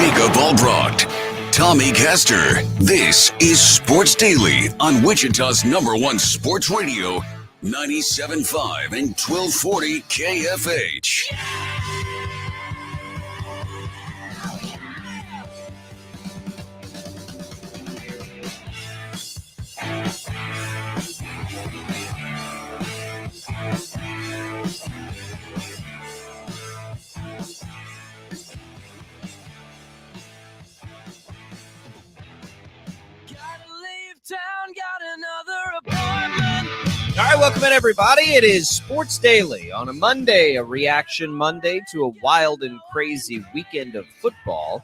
Jacob Albracht, Tommy Castor. This is Sports Daily on Wichita's #1 sports radio, 97.5 and 1240 KFH. All right, welcome in, everybody. It is Sports Daily on a Monday, a reaction Monday to a wild and crazy weekend of football.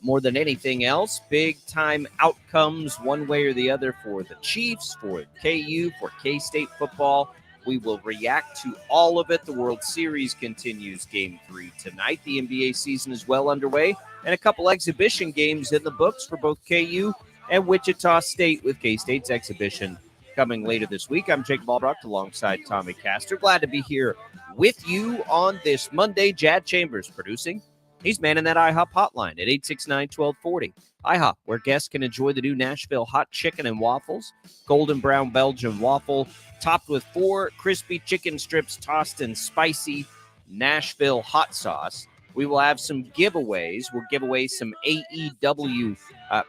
More than anything else, big-time outcomes one way or the other for the Chiefs, for KU, for K-State football. We will react to all of it. The World Series continues Game 3 tonight. The NBA season is well underway, and a couple exhibition games in the books for both KU and Wichita State, with K-State's exhibition coming later this week. I'm Jacob Albracht alongside Tommy Castor. Glad to be here with you on this Monday. Jad Chambers producing. He's manning that IHOP hotline at 869-1240. IHOP, where guests can enjoy the new Nashville hot chicken and waffles. Golden brown Belgian waffle topped with 4 crispy chicken strips tossed in spicy Nashville hot sauce. We will have some giveaways. We'll give away some AEW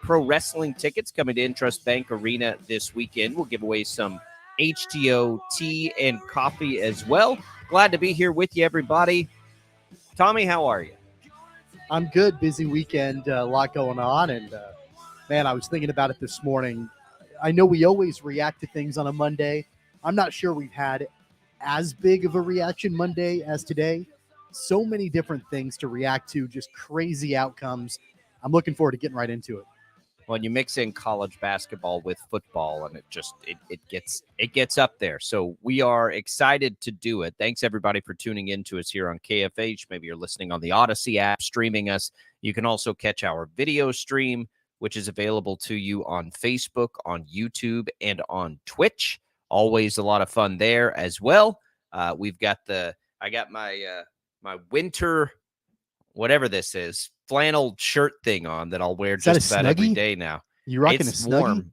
pro wrestling tickets coming to Intrust Bank Arena this weekend. We'll give away some HTO tea and coffee as well. Glad to be here with you, everybody. Tommy, how are you? I'm good. Busy weekend, a lot going on. And, man, I was thinking about it this morning. I know we always react to things on a Monday. I'm not sure we've had as big of a reaction Monday as today. So many different things to react to, just crazy outcomes. I'm looking forward to getting right into it. When you mix in college basketball with football, and it gets up there. So we are excited to do it. Thanks everybody for tuning in to us here on KFH. Maybe you're listening on the Odyssey app, streaming us. You can also catch our video stream, which is available to you on Facebook, on YouTube, and on Twitch. Always a lot of fun there as well. I got my winter, whatever this is, flannel shirt thing on that I'll wear just about every day now. You rocking a Snuggie? Warm.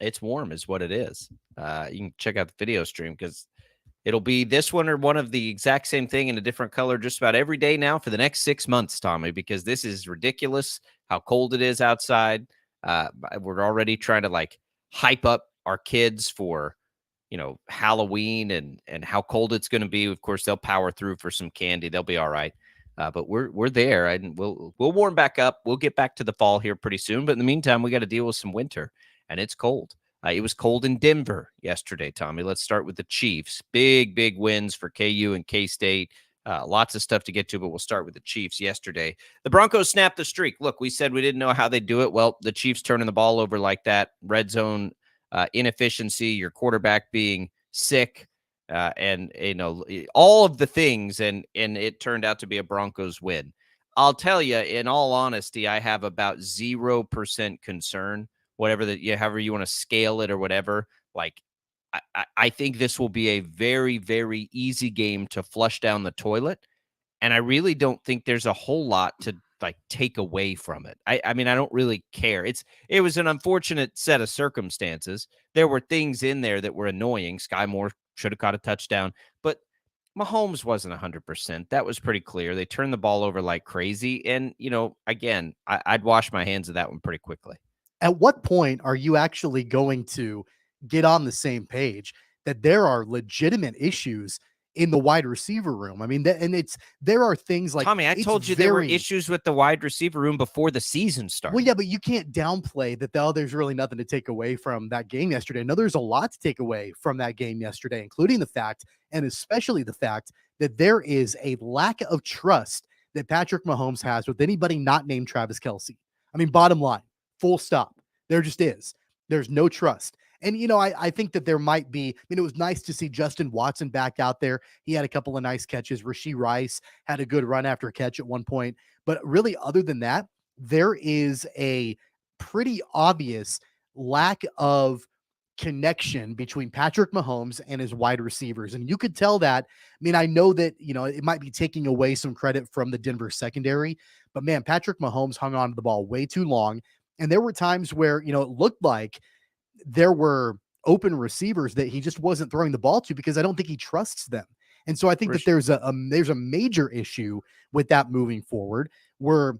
It's warm is what it is. You can check out the video stream because it'll be this one or one of the exact same thing in a different color just about every day now for the next 6 months, Tommy, because this is ridiculous how cold it is outside. We're already trying to hype up our kids for Halloween and how cold it's going to be. Of course, they'll power through for some candy. They'll be all right. But we're there, and we'll warm back up. We'll get back to the fall here pretty soon. But in the meantime, we got to deal with some winter, and it's cold. It was cold in Denver yesterday, Tommy. Let's start with the Chiefs. Big wins for KU and K-State. Lots of stuff to get to, but we'll start with the Chiefs yesterday. The Broncos snapped the streak. Look, we said we didn't know how they'd do it. Well, the Chiefs turning the ball over like that, red zone inefficiency, your quarterback being sick, and all of the things, and it turned out to be a Broncos win. I'll tell you, in all honesty, I have about 0% concern, however you want to scale it or whatever. I think this will be a very, very easy game to flush down the toilet, and I really don't think there's a whole lot to take away from it. I mean, I don't really care. It was an unfortunate set of circumstances. There were things in there that were annoying. Sky Moore should have caught a touchdown, but Mahomes wasn't 100%. That was pretty clear. They turned the ball over like crazy. And, again, I'd wash my hands of that one pretty quickly. At what point are you actually going to get on the same page that there are legitimate issues in the wide receiver room? I mean, there are things like, Tommy, I told you there were issues with the wide receiver room before the season started. Well, yeah, but you can't downplay that. There's really nothing to take away from that game yesterday. No, there's a lot to take away from that game yesterday, including the fact, and especially the fact, that there is a lack of trust that Patrick Mahomes has with anybody not named Travis Kelce. I mean, bottom line, full stop. There just is. There's no trust. And, I think that there might be, it was nice to see Justin Watson back out there. He had a couple of nice catches. Rashee Rice had a good run after catch at one point. But really, other than that, there is a pretty obvious lack of connection between Patrick Mahomes and his wide receivers. And you could tell that. I mean, I know that, it might be taking away some credit from the Denver secondary, But man, Patrick Mahomes hung on to the ball way too long. And there were times where, it looked like there were open receivers that he just wasn't throwing the ball to because I don't think he trusts them. And so I think that there's a major issue with that moving forward. We're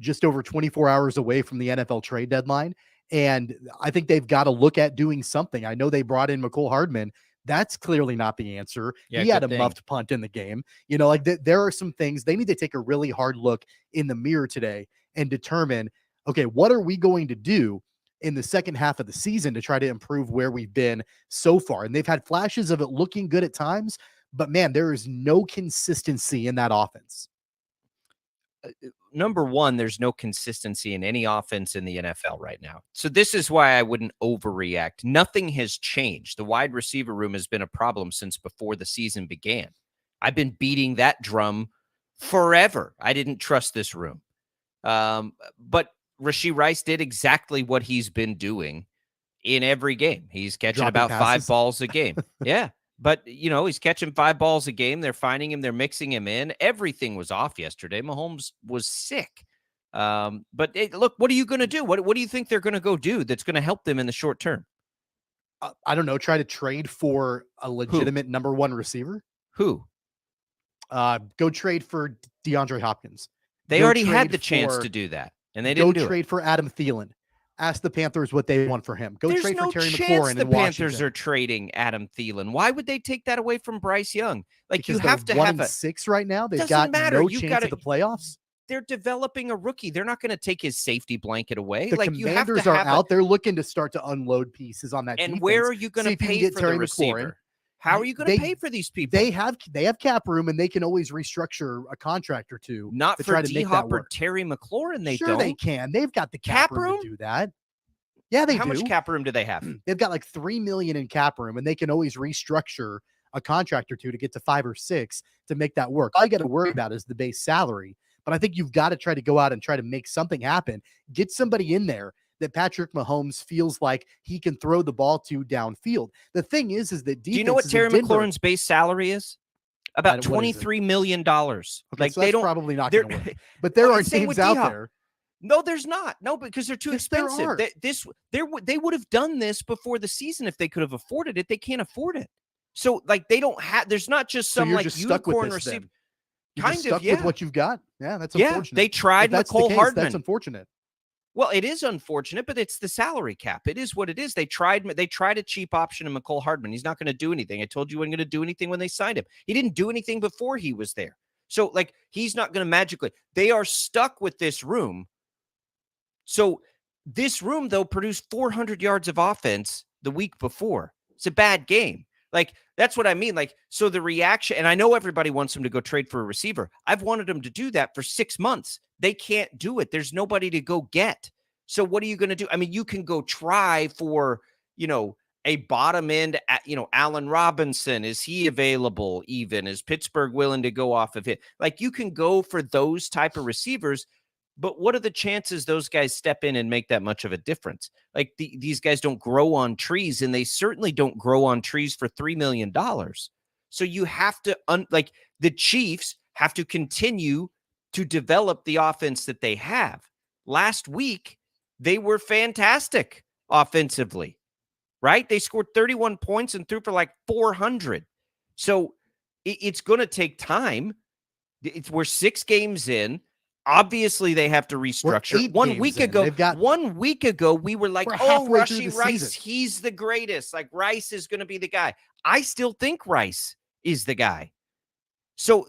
just over 24 hours away from the NFL trade deadline. And I think they've got to look at doing something. I know they brought in McCole Hardman. That's clearly not the answer. Yeah, he had a muffed punt in the game. There are some things they need to take a really hard look in the mirror today and determine, okay, what are we going to do in the second half of the season to try to improve where we've been so far? And they've had flashes of it looking good at times, but man, there is no consistency in that offense. Number one, there's no consistency in any offense in the NFL right now. So this is why I wouldn't overreact. Nothing has changed. The wide receiver room has been a problem since before the season began. I've been beating that drum forever. I didn't trust this room. But Rashee Rice did exactly what he's been doing in every game. He's catching Dropping about passes. 5 balls a game. Yeah. But, he's catching 5 balls a game. They're finding him. They're mixing him in. Everything was off yesterday. Mahomes was sick. But look, what are you going to do? What do you think they're going to go do that's going to help them in the short term? I don't know. Try to trade for a legitimate number one receiver. Who? Go trade for DeAndre Hopkins. They already had the chance to do that, and they didn't do it. Go trade for Adam Thielen. Ask the Panthers what they want for him. Go There's trade no for Terry chance McLaurin the in Panthers Washington. are trading Adam Thielen. Why would they take that away from Bryce Young? Like, because you have to have 1-6 right now. They've Doesn't got matter. no You chance gotta- at the playoffs. They're developing a rookie. They're not going to take his safety blanket away. The like, you have Commanders to are have out there looking to start to unload pieces on that And defense. where are you going See to if you can pay get for Terry the receiver? McLaurin. How are you going to pay for these people? They have cap room, and they can always restructure a contract or two. Not to for try to make D-Hop that or work. Terry McLaurin. They Sure, don't. they can. They've got the cap room to do that. Yeah, they How do. much cap room do they have? They've got like $3 million in cap room, and they can always restructure a contract or two to get to 5 or 6 to make that work. All you got to worry about is the base salary. But I think you've got to try to go out and try to make something happen. Get somebody in there that Patrick Mahomes feels like he can throw the ball to downfield. The thing is that defense. Do you know what Terry McLaurin's base salary is? About $23 million. Okay, like, so they that's don't probably not going to work. But there are same teams with out D-Hop. there. No, there's not. No, because they're too Yes, there expensive. are. They would have done this before the season if they could have afforded it. They can't afford it. So, like, they don't have. There's not just So some you're like just stuck unicorn with this, receiver. then. You're Kind just of, stuck yeah. with what you've got. Yeah, that's Yeah, unfortunate. they tried If that's the McCole case, Hardman. That's unfortunate. Well, it is unfortunate, but it's the salary cap. It is what it is. They tried a cheap option in McCole Hardman. He's not going to do anything. I told you he wasn't going to do anything when they signed him. He didn't do anything before he was there. So, like, he's not going to magically. They are stuck with this room. So this room, though, produced 400 yards of offense the week before. It's a bad game. Like, that's what I mean. Like, so the reaction, and I know everybody wants him to go trade for a receiver. I've wanted him to do that for 6 months. They can't do it. There's nobody to go get. So what are you going to do? I mean, you can go try for, a bottom end, Allen Robinson. Is he available even? Is Pittsburgh willing to go off of it? Like, you can go for those type of receivers, but what are the chances those guys step in and make that much of a difference? Like, these guys don't grow on trees, and they certainly don't grow on trees for $3 million. So you have to, the Chiefs have to continue to develop the offense that they have. Last week, they were fantastic offensively, right? They scored 31 points and threw for like 400. So it's going to take time. We're 6 games in. Obviously, they have to restructure. 1 week ago, 1 week ago, we were like, oh, Rashee Rice, he's the greatest. Like, Rice is going to be the guy. I still think Rice is the guy. So,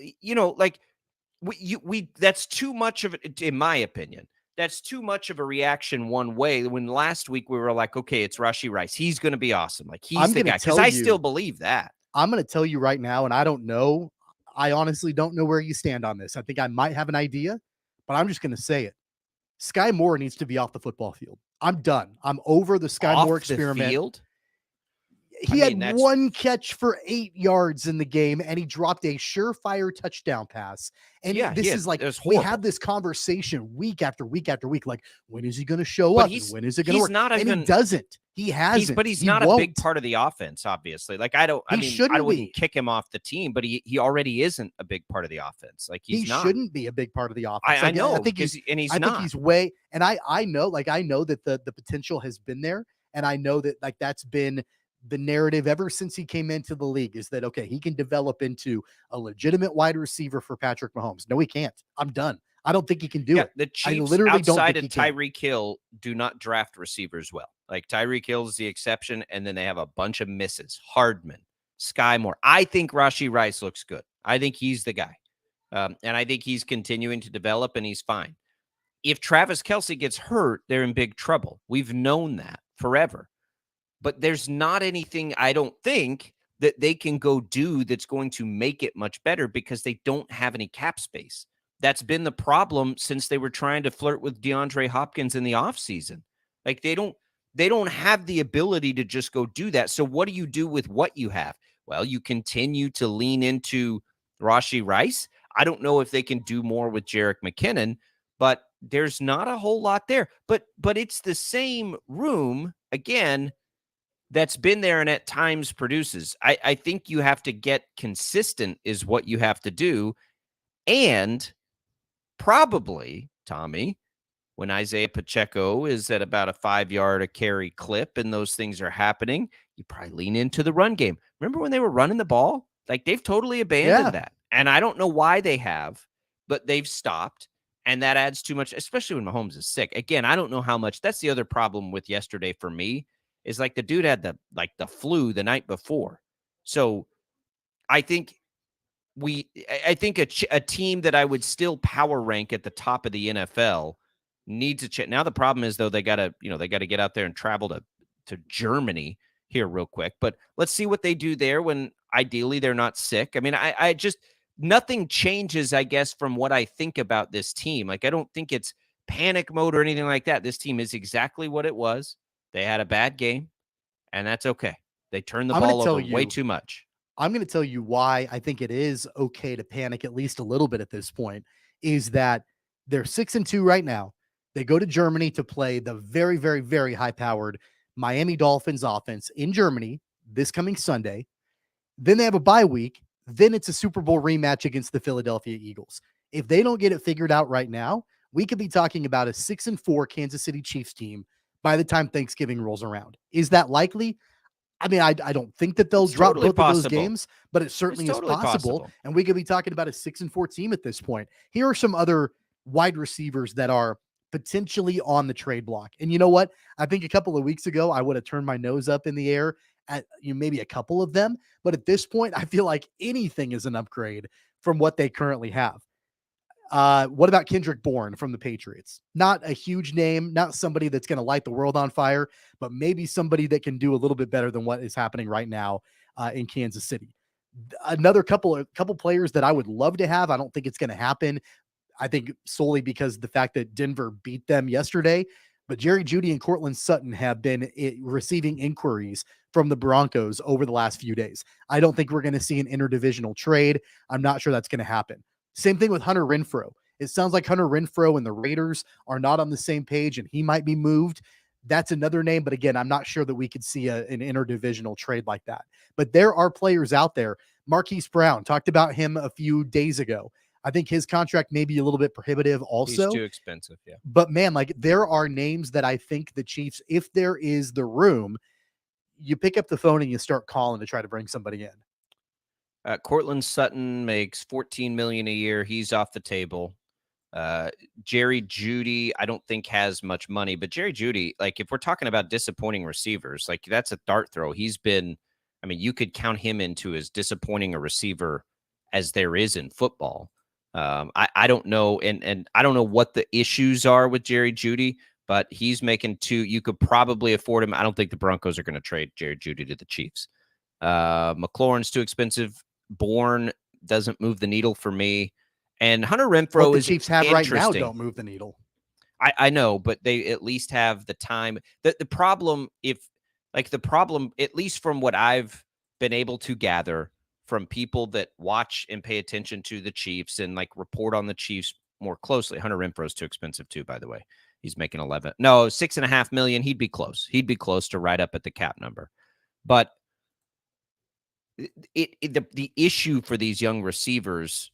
that's too much of it, in my opinion. That's too much of a reaction one way. When last week we were like, okay, it's Rashee Rice. He's going to be awesome. Like, he's the guy. Because I still believe that. I'm going to tell you right now, and I don't know. I honestly don't know where you stand on this. I think I might have an idea, but I'm just going to say it. Sky Moore needs to be off the football field. I'm done. I'm over the Sky Moore experiment. Field? He had one catch for 8 yards in the game, and he dropped a surefire touchdown pass. And this is like, we have this conversation week after week after week. Like, when is he going to show up? And when is it going to work? And he doesn't. He hasn't. But he's not a big part of the offense, obviously. Like, I wouldn't kick him off the team, but he already isn't a big part of the offense. Like, he shouldn't be a big part of the offense. I know. I think he's not. I think he's way, and I know that the potential has been there. And I know that, like, that's been the narrative ever since he came into the league, is that, okay, he can develop into a legitimate wide receiver for Patrick Mahomes. No, he can't. I'm done. I don't think he can do it. The Chiefs, outside of Tyreek Hill, do not draft receivers well. Like, Tyreek Hill is the exception, and then they have a bunch of misses. Hardman, Sky Moore. I think Rashee Rice looks good. I think he's the guy. And I think he's continuing to develop, and he's fine. If Travis Kelce gets hurt, they're in big trouble. We've known that forever. But there's not anything, I don't think, that they can go do that's going to make it much better, because they don't have any cap space. That's been the problem since they were trying to flirt with DeAndre Hopkins in the offseason. Like, they don't have the ability to just go do that. So what do you do with what you have? Well, you continue to lean into Rashee Rice. I don't know if they can do more with Jerick McKinnon, but there's not a whole lot there. But it's the same room, again, that's been there and at times produces. I think you have to get consistent is what you have to do. And probably, Tommy, when Isaiah Pacheco is at about a 5-yard a carry clip and those things are happening, you probably lean into the run game. Remember when they were running the ball? Like, they've totally abandoned that. And I don't know why they have, but they've stopped. And that adds too much, especially when Mahomes is sick. Again, I don't know how much. That's the other problem with yesterday for me, is like the dude had the flu the night before. So I think a team that I would still power rank at the top of the NFL needs to check. Now the problem is, though, they got to get out there and travel to Germany here real quick. But let's see what they do there when ideally they're not sick. I mean, I just, nothing changes, I guess, from what I think about this team. Like, I don't think it's panic mode or anything like that. This team is exactly what it was. They had a bad game, and that's okay. They turned the ball over way too much. I'm going to tell you why I think it is okay to panic at least a little bit at this point, is that they're 6-2 right now. They go to Germany to play the very, very, very high-powered Miami Dolphins offense in Germany this coming Sunday. Then they have a bye week. Then it's a Super Bowl rematch against the Philadelphia Eagles. If they don't get it figured out right now, we could be talking about a 6-4 Kansas City Chiefs team by the time Thanksgiving rolls around. Is that likely? I mean, I don't think that they'll drop both of those games, but it certainly is possible. And we could be talking about a 6-4 team at this point. Here are some other wide receivers that are potentially on the trade block. And you know what? I think a couple of weeks ago, I would have turned my nose up in the air at maybe a couple of them. But at this point, I feel like anything is an upgrade from what they currently have. What about Kendrick Bourne from the Patriots? Not a huge name, not somebody that's going to light the world on fire, but maybe somebody that can do a little bit better than what is happening right now in Kansas City. Another couple players that I would love to have. I don't think it's going to happen. I think solely because of the fact that Denver beat them yesterday. But Jerry Jeudy and Courtland Sutton have been receiving inquiries from the Broncos over the last few days. I don't think we're going to see an interdivisional trade. I'm not sure that's going to happen. Same thing with Hunter Renfrow. It sounds like Hunter Renfrow and the Raiders are not on the same page, and he might be moved. That's another name. But again, I'm not sure that we could see an interdivisional trade like that. But there are players out there. Marquise Brown, talked about him a few days ago. I think his contract may be a little bit prohibitive also. He's too expensive, yeah. But man, like, there are names that I think the Chiefs, if there is the room, you pick up the phone and you start calling to try to bring somebody in. Courtland Sutton makes $14 million a year. He's off the table. Jerry Jeudy, I don't think has much money, but Jerry Jeudy, like, if we're talking about disappointing receivers, like, that's a dart throw. He's been, I mean, you could count him into as disappointing a receiver as there is in football. I don't know, and I don't know what the issues are with Jerry Jeudy, but he's making $2. You could probably afford him. I don't think the Broncos are going to trade Jerry Jeudy to the Chiefs. McLaurin's too expensive. Bourne doesn't move the needle for me. And Hunter Renfrow is Chiefs have right now don't move the needle. I know, but they at least have the time. The problem, if Like the problem, at least from what I've been able to gather from people that watch and pay attention to the Chiefs and like report on the Chiefs more closely. Hunter Renfrow is too expensive too, by the way. He's making 6.5 million. He'd be close. He'd be close to right up at the cap number. But the issue for these young receivers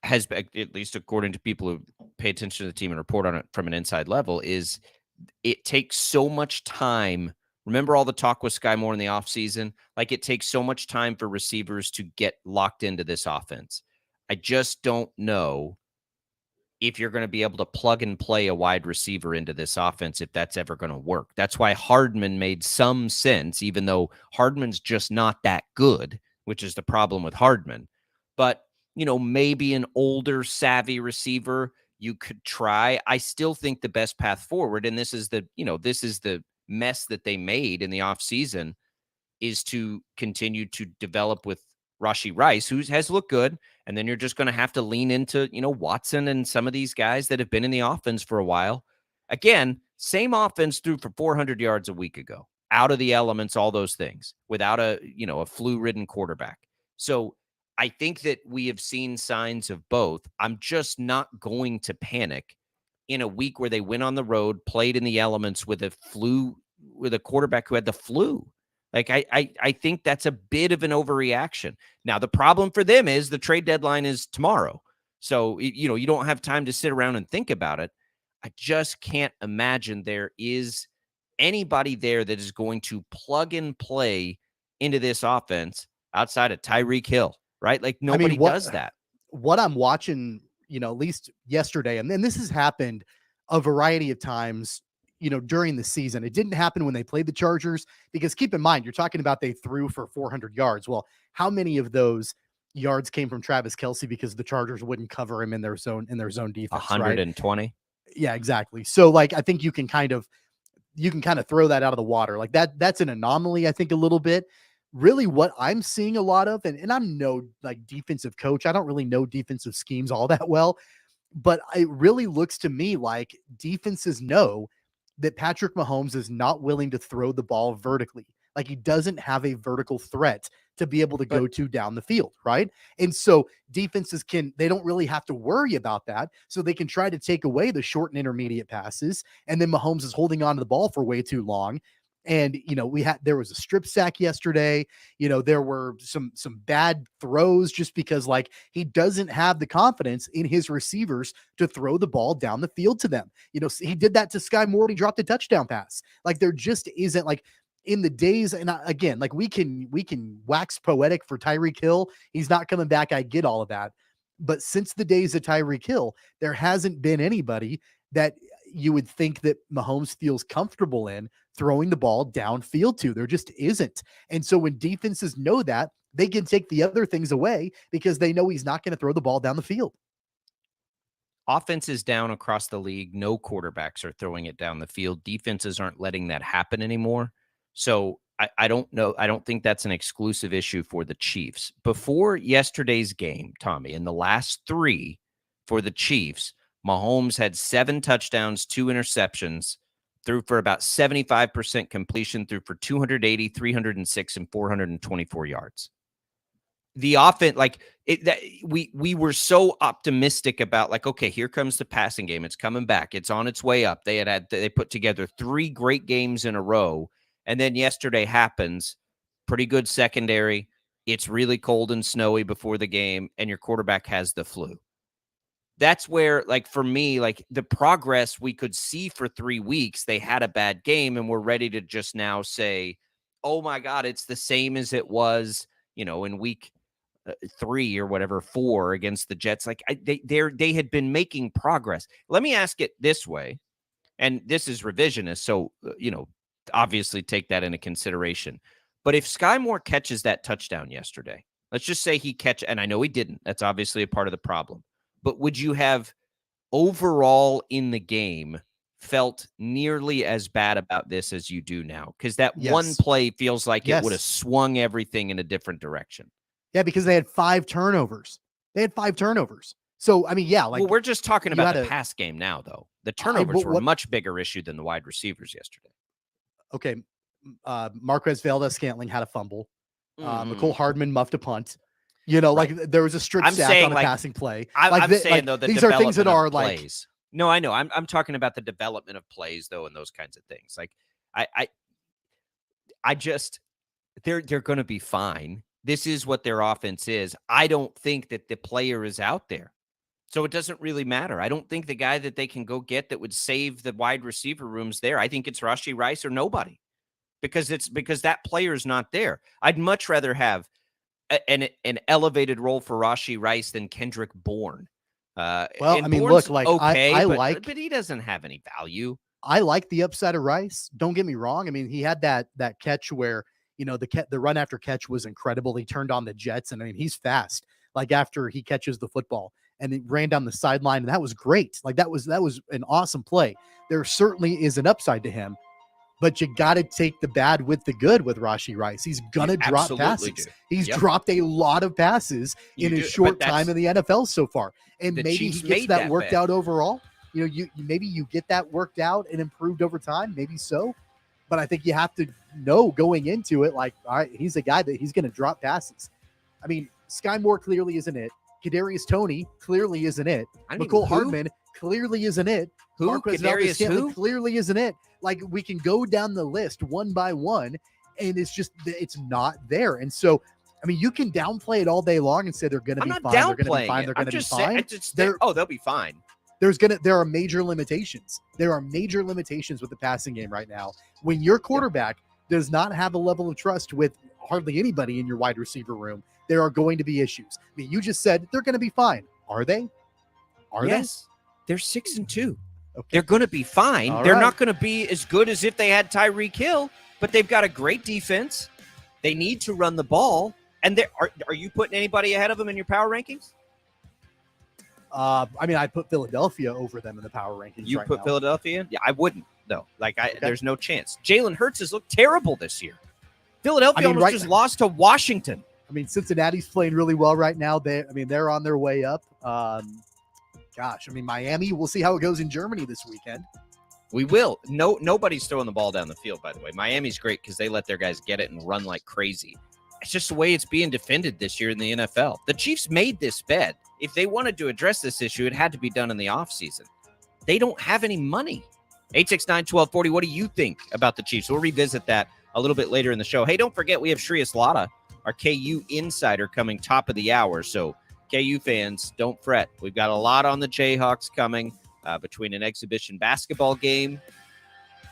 has been, at least according to people who pay attention to the team and report on it from an inside level, is it takes so much time. Remember all the talk with Sky Moore in the offseason? Like it takes so much time for receivers to get locked into this offense. I just don't know if you're going to be able to plug and play a wide receiver into this offense, if that's ever going to work. That's why Hardman made some sense, even though Hardman's just not that good, which is the problem with Hardman. But, maybe an older, savvy receiver you could try. I still think the best path forward, and this is the mess that they made in the offseason, is to continue to develop with Rashee Rice, who has looked good. And then you're just going to have to lean into, Watson and some of these guys that have been in the offense for a while. Again, same offense threw for 400 yards a week ago, out of the elements, all those things, without a flu-ridden quarterback. So I think that we have seen signs of both. I'm just not going to panic in a week where they went on the road, played in the elements with a quarterback who had the flu. Like, I think that's a bit of an overreaction. Now, the problem for them is the trade deadline is tomorrow. So, you don't have time to sit around and think about it. I just can't imagine there is anybody there that is going to plug and play into this offense outside of Tyreek Hill, right? Like nobody does that. What I'm watching, at least yesterday, and then this has happened a variety of times, during the season. It didn't happen when they played the Chargers, because keep in mind, you're talking about they threw for 400 yards. Well, how many of those yards came from Travis Kelce because the Chargers wouldn't cover him in their zone defense? 120. Right? Yeah, exactly. So like, I think you can kind of throw that out of the water. Like that's an anomaly, I think, a little bit. Really what I'm seeing a lot of, and I'm no like defensive coach. I don't really know defensive schemes all that well, but it really looks to me like defenses know that Patrick Mahomes is not willing to throw the ball vertically. Like he doesn't have a vertical threat to be able to go to down the field, right? And so defenses they don't really have to worry about that. So they can try to take away the short and intermediate passes. And then Mahomes is holding on to the ball for way too long. And, there was a strip sack yesterday. There were some bad throws just because like he doesn't have the confidence in his receivers to throw the ball down the field to them. He did that to Sky Moore when he dropped a touchdown pass. Like there just isn't like in the days. And again, like we can wax poetic for Tyreek Hill. He's not coming back. I get all of that. But since the days of Tyreek Hill, there hasn't been anybody that you would think that Mahomes feels comfortable in throwing the ball downfield to. There just isn't. And so when defenses know that, they can take the other things away because they know he's not going to throw the ball down the field. Offenses down across the league. No quarterbacks are throwing it down the field. Defenses aren't letting that happen anymore. So I don't know. I don't think that's an exclusive issue for the Chiefs. Before yesterday's game, Tommy, in the last 3 for the Chiefs, Mahomes had 7 touchdowns, 2 interceptions, threw for about 75% completion, threw for 280, 306, and 424 yards. The offense, we were so optimistic about like, okay, here comes the passing game. It's coming back. It's on its way up. They put together 3 great games in a row. And then yesterday happens, pretty good secondary. It's really cold and snowy before the game, and your quarterback has the flu. That's where, like, for me, like the progress we could see for 3 weeks, they had a bad game and we're ready to just now say, oh my God, it's the same as it was, in week 3 or whatever, 4 against the Jets. Like they had been making progress. Let me ask it this way. And this is revisionist. So, obviously take that into consideration. But if Sky Moore catches that touchdown yesterday, let's just say and I know he didn't. That's obviously a part of the problem. But would you have overall in the game felt nearly as bad about this as you do now? Because that one play feels like it would have swung everything in a different direction. Yeah, because they had 5 turnovers. So, I mean, yeah. Well, we're just talking about the pass game now, though. The turnovers were a much bigger issue than the wide receivers yesterday. Okay, Marquez Valdez-Scantling had a fumble. Mhm. McCole Hardman muffed a punt. You know, Right. like there was a strip I'm sack saying, on a like, passing play. I'm saying, like, though, the these are things that development are of like, plays. No, I know. I'm talking about the development of plays, though, and those kinds of things. Like, I just they're going to be fine. This is what their offense is. I don't think that the player is out there. So it doesn't really matter. I don't think the guy that they can go get that would save the wide receiver room's there. I think it's Rashee Rice or nobody because that player's not there. I'd much rather have an elevated role for Rashee Rice than Kendrick Bourne. well, And I mean, Bourne's look, like okay, but he doesn't have any value. I like the upside of Rice. Don't get me wrong. I mean, he had that catch where, you know, the run after catch was incredible. He turned on the Jets, and I mean, he's fast. Like after he catches the football, and it ran down the sideline, and that was great. Like that was an awesome play. There certainly is an upside to him, but you got to take the bad with the good with Rashee Rice. He's gonna drop passes. Do. He's dropped a lot of passes in a short time in the NFL so far, and maybe Chiefs he gets that worked bad. out overall. You know, maybe you get that worked out and improved over time, maybe so. But I think you have to know going into it, like, all right, he's a guy that he's going to drop passes. I mean, Sky Moore clearly isn't it. Kadarius Toney clearly isn't it. McCole Hardman clearly isn't it. Who? Marquez Valdez-Scantling clearly isn't it. Like, we can go down the list one by one, and it's not there. And so, I mean, you can downplay it all day long and say they're going to be fine. They're going to be fine. They're going to be fine. They'll be fine. There are major limitations. There are major limitations with the passing game right now. When your quarterback does not have a level of trust with hardly anybody in your wide receiver room, there are going to be issues. I mean, you just said they're going to be fine. Are they? Yes. They're 6-2. Okay. They're going to be fine. All They're right. not going to be as good as if they had Tyreek Hill, but they've got a great defense. They need to run the ball. And are you putting anybody ahead of them in your power rankings? I mean, I'd put Philadelphia over them in the power rankings. You right put now. Philadelphia in? Yeah, I wouldn't, though. Like, there's no chance. Jalen Hurts has looked terrible this year. Philadelphia almost just lost to Washington. I mean, Cincinnati's playing really well right now. They're on their way up. Gosh, I mean, Miami, we'll see how it goes in Germany this weekend. We will. Nobody's throwing the ball down the field, by the way. Miami's great because they let their guys get it and run like crazy. It's just the way it's being defended this year in the NFL. The Chiefs made this bet. If they wanted to address this issue, it had to be done in the offseason. They don't have any money. 869-1240, what do you think about the Chiefs? We'll revisit that a little bit later in the show. Hey, don't forget we have Shreyas Laddha, our KU insider, coming top of the hour. So KU fans, don't fret. We've got a lot on the Jayhawks coming between an exhibition basketball game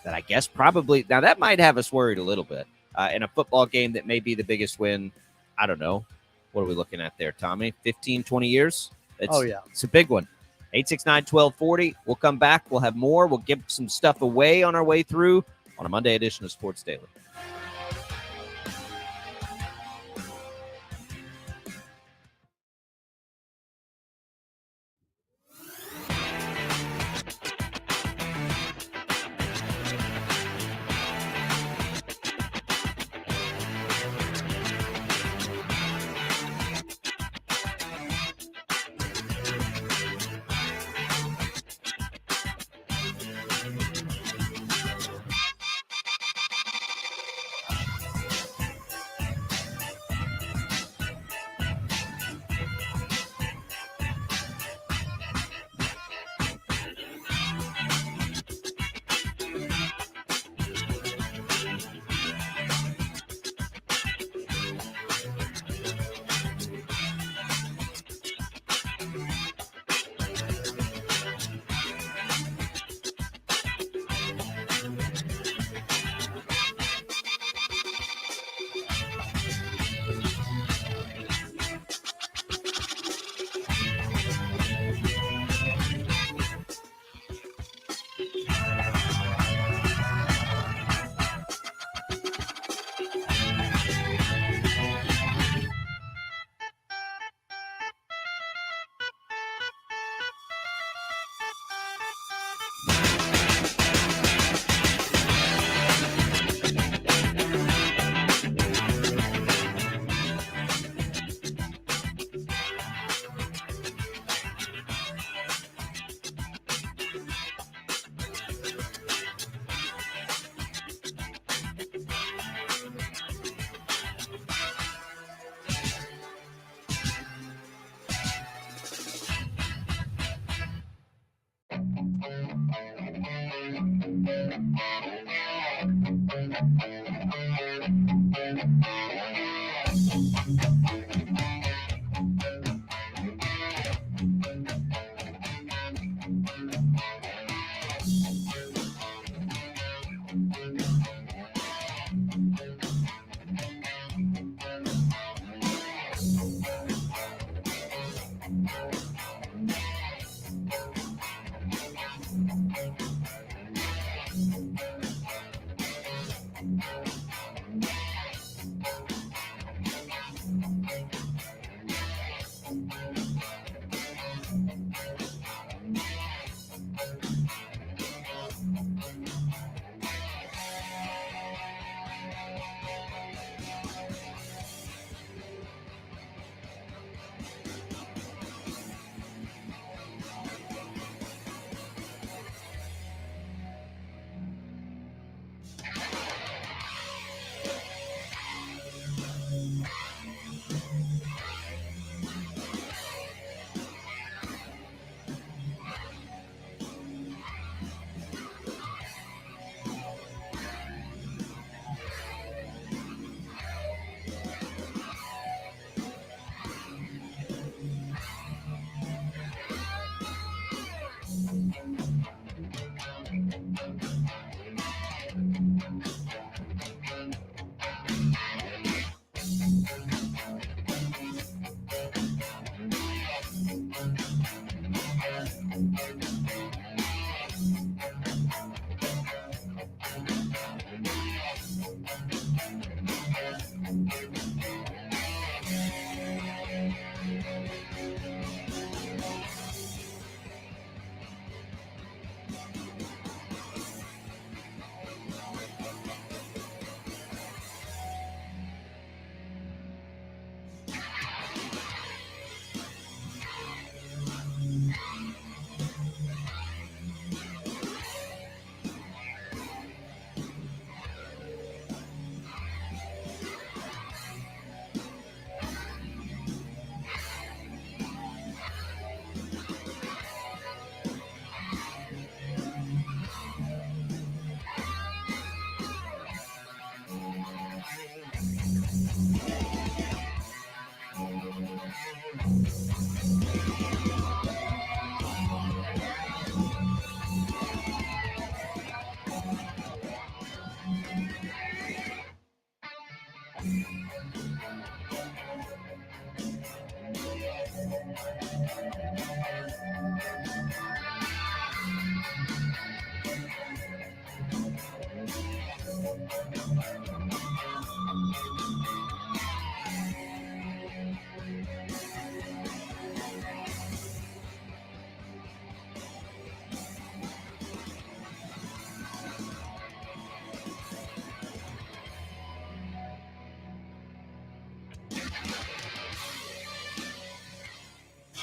that I guess probably, now that might have us worried a little bit, and a football game that may be the biggest win. I don't know. What are we looking at there, Tommy? 15, 20 years? It's a big one. 869-1240. We'll come back. We'll have more. We'll give some stuff away on our way through on a Monday edition of Sports Daily.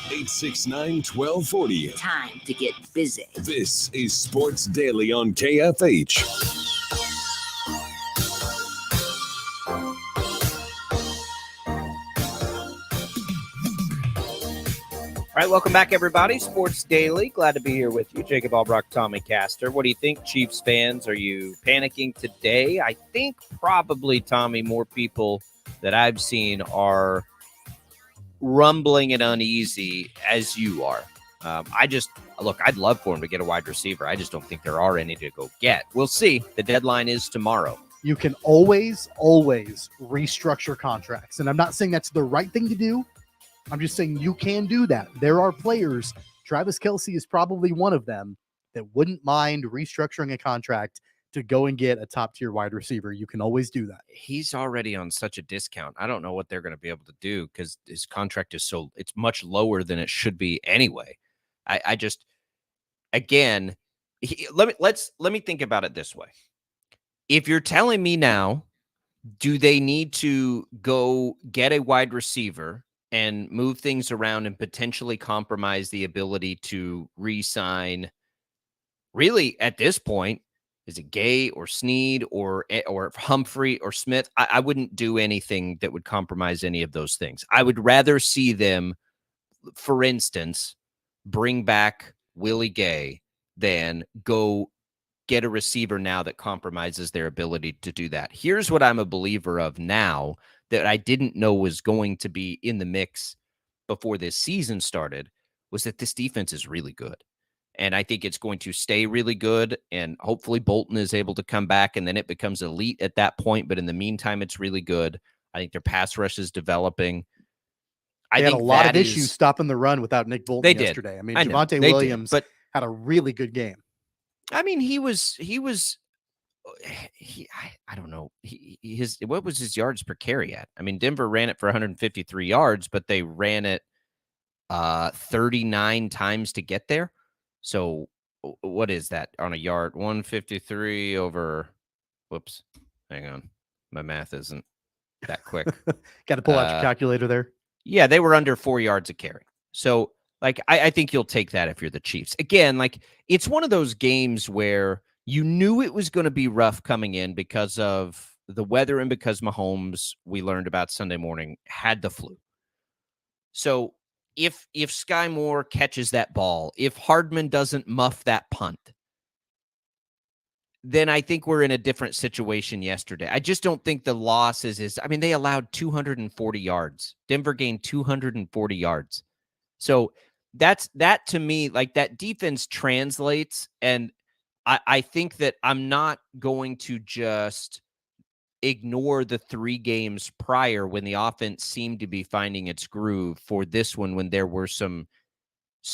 $869-1240. Time to get busy. This is Sports Daily on KFH. All right, welcome back, everybody. Sports Daily. Glad to be here with you. Jacob Albracht, Tommy Castor. What do you think, Chiefs fans? Are you panicking today? I think probably, Tommy, more people that I've seen are rumbling and uneasy as you are. I'd love for him to get a wide receiver. I just don't think there are any to go get. We'll see. The deadline is tomorrow. You can always restructure contracts. And I'm not saying that's the right thing to do. I'm just saying you can do that. There are players, Travis Kelce is probably one of them, that wouldn't mind restructuring a contract to go and get a top-tier wide receiver. You can always do that. He's already on such a discount. I don't know what they're going to be able to do because his contract is it's much lower than it should be anyway. Let me think about it this way. If you're telling me now, do they need to go get a wide receiver and move things around and potentially compromise the ability to re-sign? Really, at this point, is it Gay or Snead or Humphrey or Smith? I wouldn't do anything that would compromise any of those things. I would rather see them, for instance, bring back Willie Gay than go get a receiver now that compromises their ability to do that. Here's what I'm a believer of now that I didn't know was going to be in the mix before this season started, was that this defense is really good. And I think it's going to stay really good. And hopefully Bolton is able to come back and then it becomes elite at that point. But in the meantime, it's really good. I think their pass rush is developing. They had a lot of issues stopping the run without Nick Bolton yesterday. I mean, Javonte Williams had a really good game. I mean, I don't know. What was his yards per carry at? I mean, Denver ran it for 153 yards, but they ran it 39 times to get there. So what is that on a yard? 153 over, whoops, hang on. My math isn't that quick. Got to pull out your calculator there. Yeah, they were under 4 yards a carry. So, I think you'll take that if you're the Chiefs. Again, it's one of those games where you knew it was going to be rough coming in because of the weather and because Mahomes, we learned about Sunday morning, had the flu. So if Sky Moore catches that ball, if Hardman doesn't muff that punt, then I think we're in a different situation yesterday. I just don't think the loss is they allowed 240 yards. Denver gained 240 yards. So that to me, that defense translates. And I think that I'm not going to just ignore the 3 games prior when the offense seemed to be finding its groove for this one, when there were some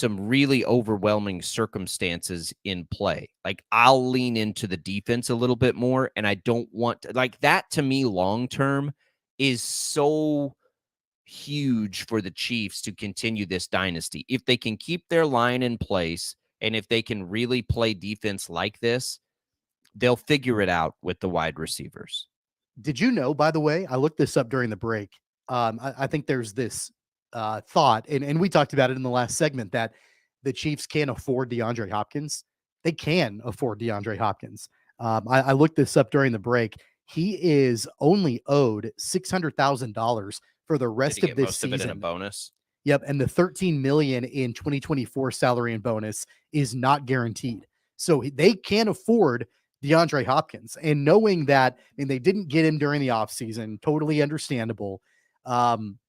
really overwhelming circumstances in play. I'll lean into the defense a little bit more, and I don't want to, that to me long-term is so huge for the Chiefs to continue this dynasty. If they can keep their line in place and if they can really play defense like this, they'll figure it out with the wide receivers. Did you know, by the way, I looked this up during the break. I think there's this thought, and we talked about it in the last segment, that the Chiefs can't afford DeAndre Hopkins. They can afford DeAndre Hopkins. I looked this up during the break. He is only owed $600,000 for the rest of this season. Most of it in a bonus. Yep, and the $13 million in 2024 salary and bonus is not guaranteed. So they can't afford DeAndre Hopkins. And knowing that, I mean, they didn't get him during the offseason, totally understandable. But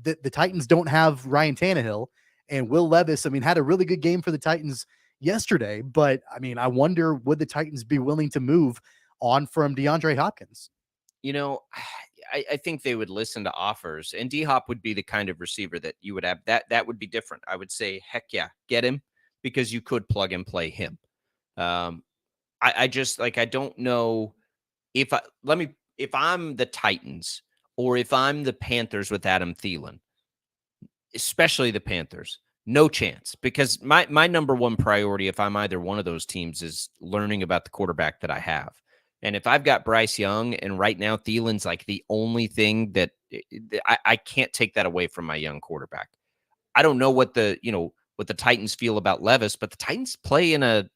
the Titans don't have Ryan Tannehill, and Will Levis, I mean, had a really good game for the Titans yesterday. But I mean, I wonder, would the Titans be willing to move on from DeAndre Hopkins? I think they would listen to offers, and D-Hop would be the kind of receiver that you would have. That would be different. I would say, heck yeah, get him, because you could plug and play him. I just, like, I don't know if I'm the Titans, or if I'm the Panthers with Adam Thielen, especially the Panthers, no chance, because my number one priority, if I'm either one of those teams, is learning about the quarterback that I have. And if I've got Bryce Young, and right now Thielen's like the only thing that I can't take that away from my young quarterback. I don't know what the Titans feel about Levis, but the Titans play in a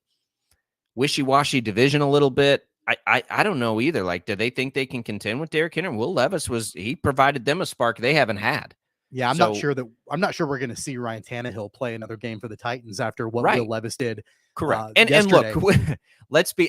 wishy-washy division a little bit. I don't know either. Like, do they think they can contend with Derrick Henry? Will Levis he provided them a spark they haven't had. Yeah, I'm not sure we're going to see Ryan Tannehill play another game for the Titans after what Will Levis did. Correct. And look,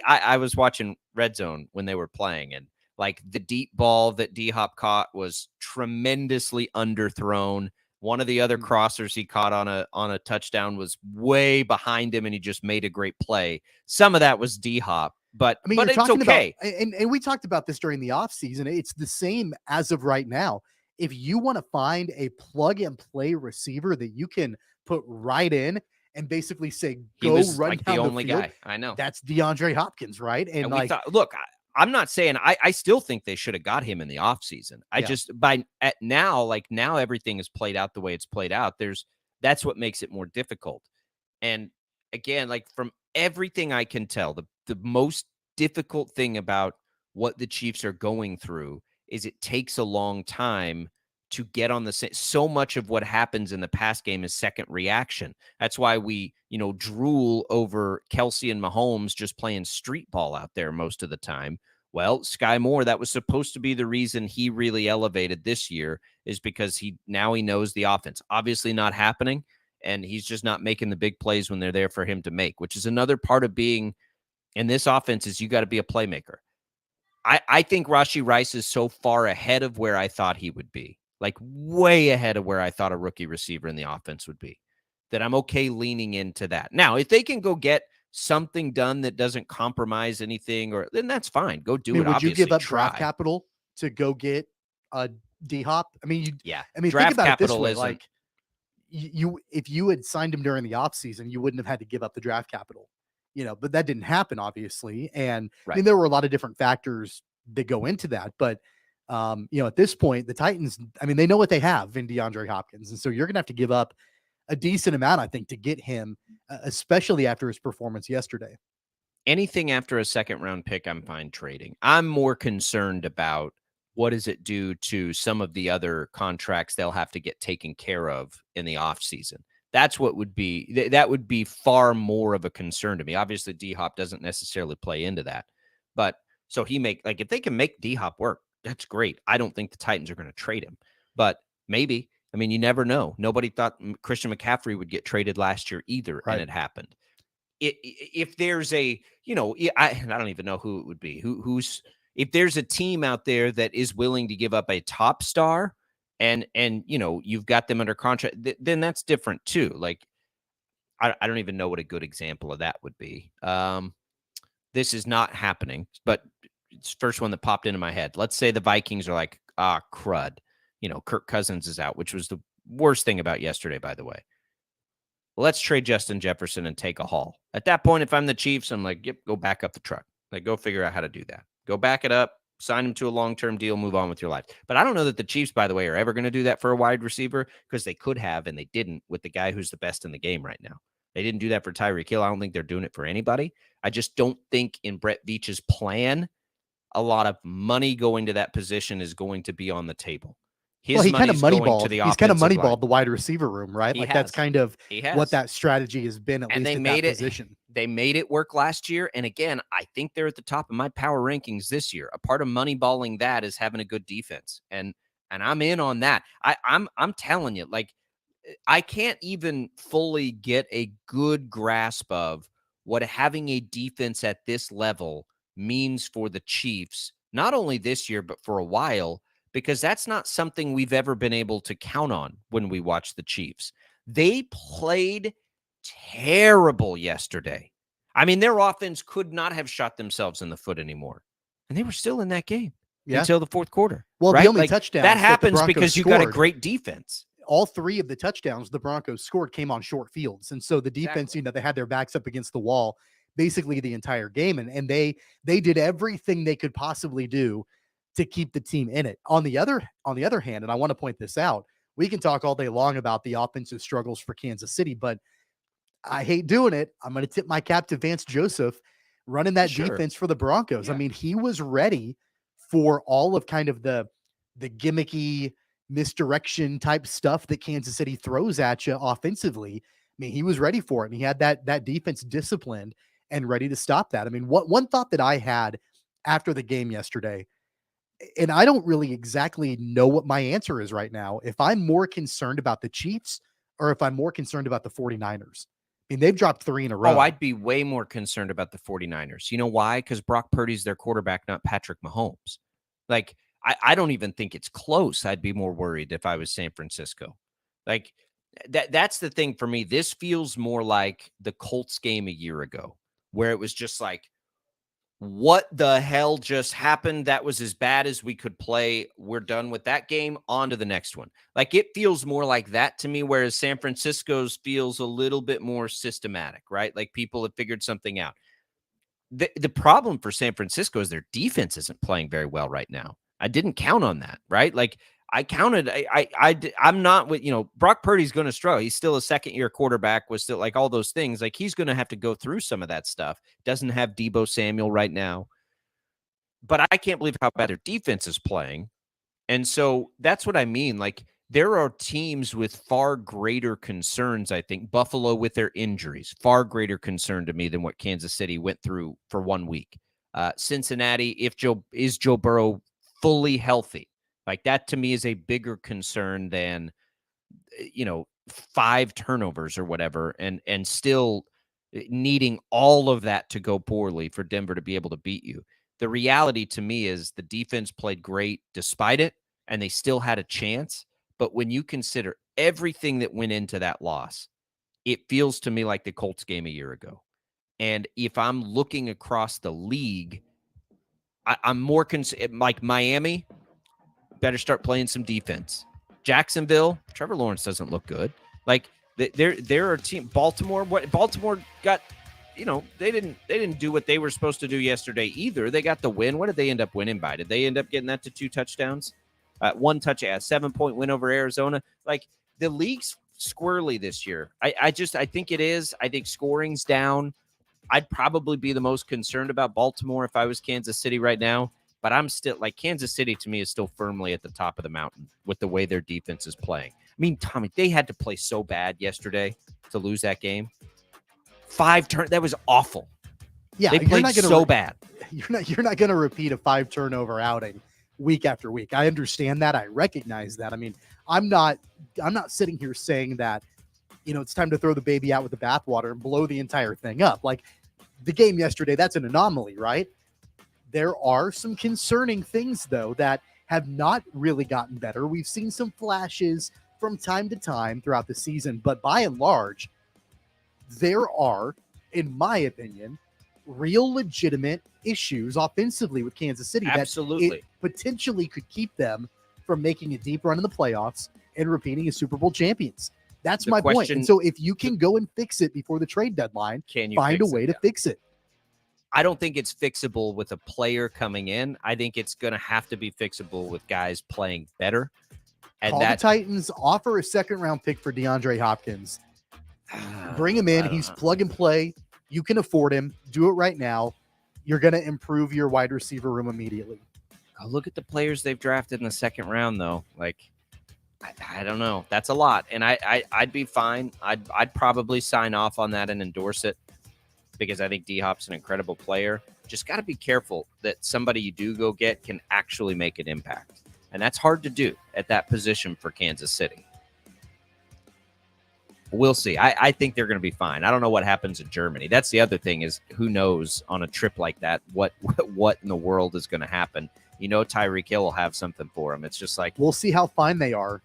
I was watching Red Zone when they were playing, and like the deep ball that D-Hop caught was tremendously underthrown. One of the other crossers he caught on a touchdown was way behind him, and he just made a great play. Some of that was D-Hop, but I mean, it's okay. And we talked about this during the offseason. It's the same as of right now. If you want to find a plug and play receiver that you can put right in and basically say, go run like down the only field, guy. I know. That's DeAndre Hopkins, right? And we thought, look, I'm not saying I still think they should have got him in the offseason. Now everything is played out the way it's played out. That's what makes it more difficult. And again, like, from everything I can tell, the most difficult thing about what the Chiefs are going through is it takes a long time to get on the same. So much of what happens in the pass game is second reaction. That's why we, drool over Kelsey and Mahomes just playing street ball out there most of the time. Well, Sky Moore, that was supposed to be the reason he really elevated this year, is because he knows the offense. Obviously not happening, and he's just not making the big plays when they're there for him to make, which is another part of being in this offense, is you got to be a playmaker. I think Rashee Rice is so far ahead of where I thought he would be, like way ahead of where I thought a rookie receiver in the offense would be, that I'm okay leaning into that. Now, if they can go get something done that doesn't compromise anything, then that's fine. Go do it. Would you give up draft capital to go get a D-Hop? I mean, think about it this way. Like, if you had signed him during the offseason, you wouldn't have had to give up the draft capital. But that didn't happen, obviously. And I mean, there were a lot of different factors that go into that. But, at this point, the Titans, I mean, they know what they have in DeAndre Hopkins. And so you're going to have to give up a decent amount, I think, to get him, especially after his performance yesterday. Anything after a second round pick, I'm fine trading. I'm more concerned about what does it do to some of the other contracts they'll have to get taken care of in the offseason. That's what would be far more of a concern to me. Obviously, D-Hop doesn't necessarily play into that, but so if they can make D-Hop work, that's great. I don't think the Titans are going to trade him, but maybe. I mean, you never know. Nobody thought Christian McCaffrey would get traded last year either, and it happened. If there's I don't even know who it would be. If there's a team out there that is willing to give up a top star, and you've got them under contract, then that's different too. Like, I don't even know what a good example of that would be. This is not happening, but it's the first one that popped into my head. Let's say the Vikings are like, crud. Kirk Cousins is out, which was the worst thing about yesterday, by the way. Let's trade Justin Jefferson and take a haul. At that point, if I'm the Chiefs, I'm like, yep, go back up the truck. Like, go figure out how to do that. Go back it up. Sign him to a long-term deal, move on with your life. But I don't know that the Chiefs, by the way, are ever going to do that for a wide receiver, because they could have, and they didn't with the guy who's the best in the game right now. They didn't do that for Tyreek Hill. I don't think they're doing it for anybody. I just don't think in Brett Veach's plan, a lot of money going to that position is going to be on the table. He kind of moneyballed the wide receiver room, right? That's kind of what that strategy has been, at least at that position. They made it work last year. And again, I think they're at the top of my power rankings this year. A part of moneyballing that is having a good defense. And I'm in on that. I'm telling you, like, I can't even fully get a good grasp of what having a defense at this level means for the Chiefs, not only this year, but for a while, because that's not something we've ever been able to count on when we watch the Chiefs. They played terrible yesterday. I mean, their offense could not have shot themselves in the foot anymore. And they were still in that game until the fourth quarter. Well, right? the only like, touchdowns that happens the because you got a great defense. All three of the touchdowns the Broncos scored came on short fields. And so the defense, they had their backs up against the wall basically the entire game. And they did everything they could possibly do to keep the team in it. On the other hand, and I want to point this out, we can talk all day long about the offensive struggles for Kansas City, but I hate doing it. I'm going to tip my cap to Vance Joseph running that defense for the Broncos. Yeah. I mean, he was ready for all of kind of the gimmicky misdirection type stuff that Kansas City throws at you offensively. I mean, he was ready for it, and he had that defense disciplined and ready to stop that. I mean, one thought that I had after the game yesterday, and I don't really exactly know what my answer is right now, if I'm more concerned about the Chiefs or if I'm more concerned about the 49ers. I mean, they've dropped 3 in a row. Oh, I'd be way more concerned about the 49ers. You know why? Because Brock Purdy's their quarterback, not Patrick Mahomes. Like, I don't even think it's close. I'd be more worried if I was San Francisco. Like, that's the thing for me. This feels more like the Colts game a year ago, where it was just like, what the hell just happened? That was as bad as we could play. We're done with that game. On to the next one. Like, it feels more like that to me, whereas San Francisco's feels a little bit more systematic, right? Like, people have figured something out. The problem for San Francisco is their defense isn't playing very well right now. I didn't count on that, right? Like, I counted. I'm not with, Brock Purdy's going to struggle. He's still a second-year quarterback, was still like all those things. Like, he's going to have to go through some of that stuff. Doesn't have Deebo Samuel right now. But I can't believe how bad their defense is playing. And so that's what I mean. Like, there are teams with far greater concerns, I think. Buffalo with their injuries, far greater concern to me than what Kansas City went through for 1 week. Cincinnati, if Joe Burrow fully healthy? Like, that to me is a bigger concern than, 5 turnovers or whatever, and still needing all of that to go poorly for Denver to be able to beat you. The reality to me is the defense played great despite it, and they still had a chance. But when you consider everything that went into that loss, it feels to me like the Colts game a year ago. And if I'm looking across the league, I'm more concerned. Like, Miami better start playing some defense. Jacksonville, Trevor Lawrence doesn't look good. Like, there are team Baltimore. What Baltimore got, they didn't do what they were supposed to do yesterday either. They got the win. What did they end up winning by? Did they end up getting that to 2 touchdowns? 1 touchdown, a 7-point win over Arizona. Like, the league's squirrely this year. I think it is. I think scoring's down. I'd probably be the most concerned about Baltimore if I was Kansas City right now. But I'm still, like, Kansas City to me is still firmly at the top of the mountain with the way their defense is playing. I mean, Tommy, they had to play so bad yesterday to lose that game. 5 turns, that was awful. Yeah, they played so bad. You're not going to repeat a 5 turnover outing week after week. I understand that. I recognize that. I mean, I'm not sitting here saying that, it's time to throw the baby out with the bathwater and blow the entire thing up. Like, the game yesterday, that's an anomaly, right? There are some concerning things, though, that have not really gotten better. We've seen some flashes from time to time throughout the season, but by and large, there are, in my opinion, real legitimate issues offensively with Kansas City. Absolutely. That it potentially could keep them from making a deep run in the playoffs and repeating as Super Bowl champions. That's my point. And so if you can go and fix it before the trade deadline, find a way to fix it. I don't think it's fixable with a player coming in. I think it's going to have to be fixable with guys playing better. And Call the Titans, offer a 2nd-round pick for DeAndre Hopkins. Bring him in. He's plug and play. You can afford him. Do it right now. You're going to improve your wide receiver room immediately. Look at the players they've drafted in the 2nd round, though. Like, I don't know. That's a lot. And I'd be fine. I'd probably sign off on that and endorse it, because I think D-Hop's an incredible player. Just got to be careful that somebody you do go get can actually make an impact. And that's hard to do at that position for Kansas City. We'll see. I think they're going to be fine. I don't know what happens in Germany. That's the other thing is who knows on a trip like that what in the world is going to happen. Tyreek Hill will have something for him. It's just like we'll see how fine they are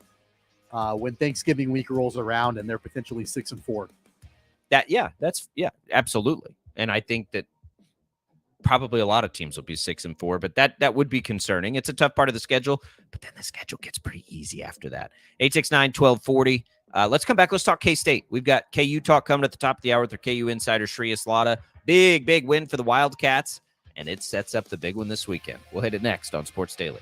when Thanksgiving week rolls around and they're potentially 6-4. Absolutely. And I think that probably a lot of teams will be 6-4, but that would be concerning. It's a tough part of the schedule, but then the schedule gets pretty easy after that. 869-1240. Let's come back. Let's talk K-State. We've got KU talk coming at the top of the hour with our KU insider, Shreyas Laddha. Big win for the Wildcats, and it sets up the big one this weekend. We'll hit it next on Sports Daily.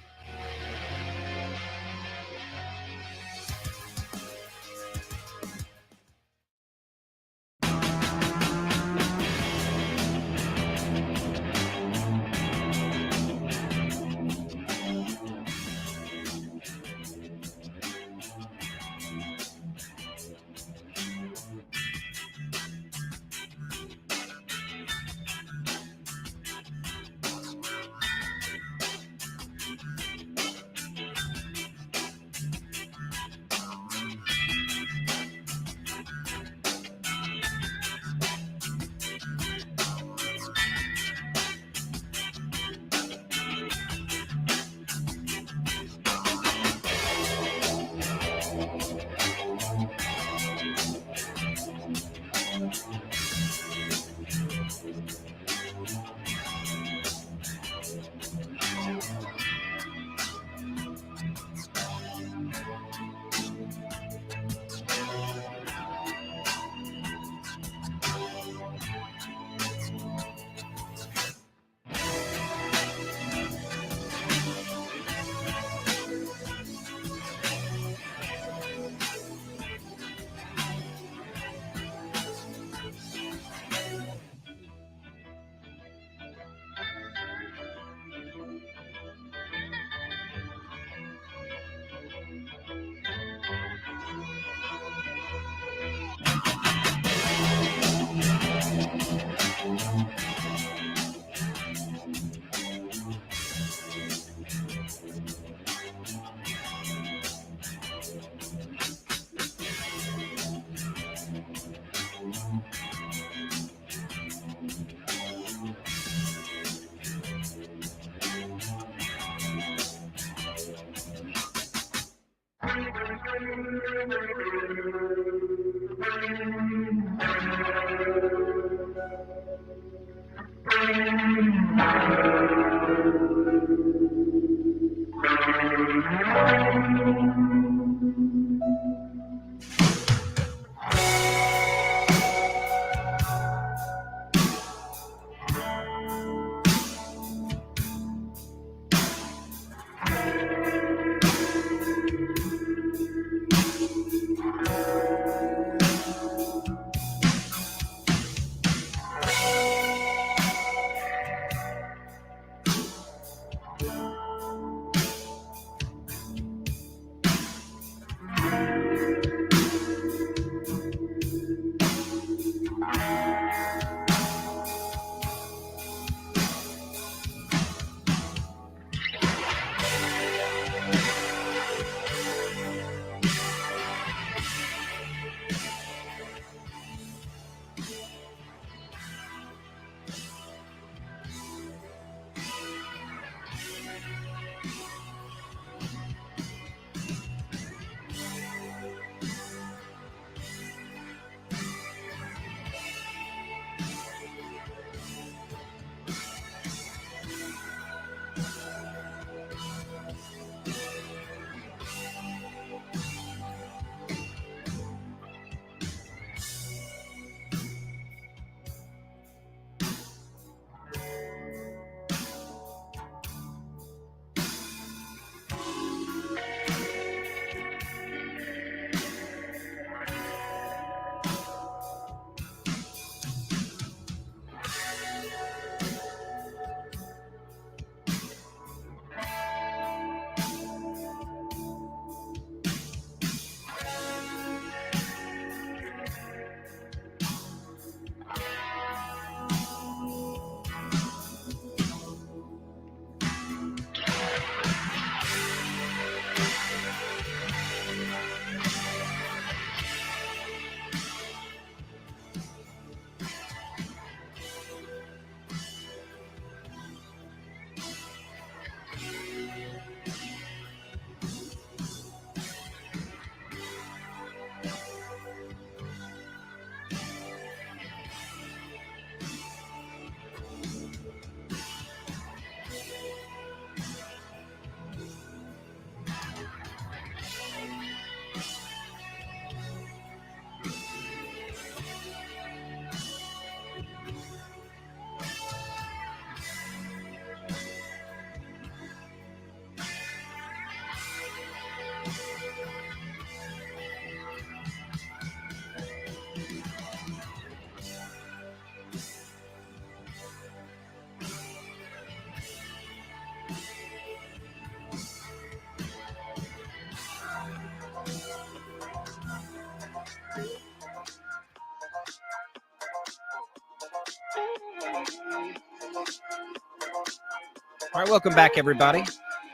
All right, welcome back, everybody.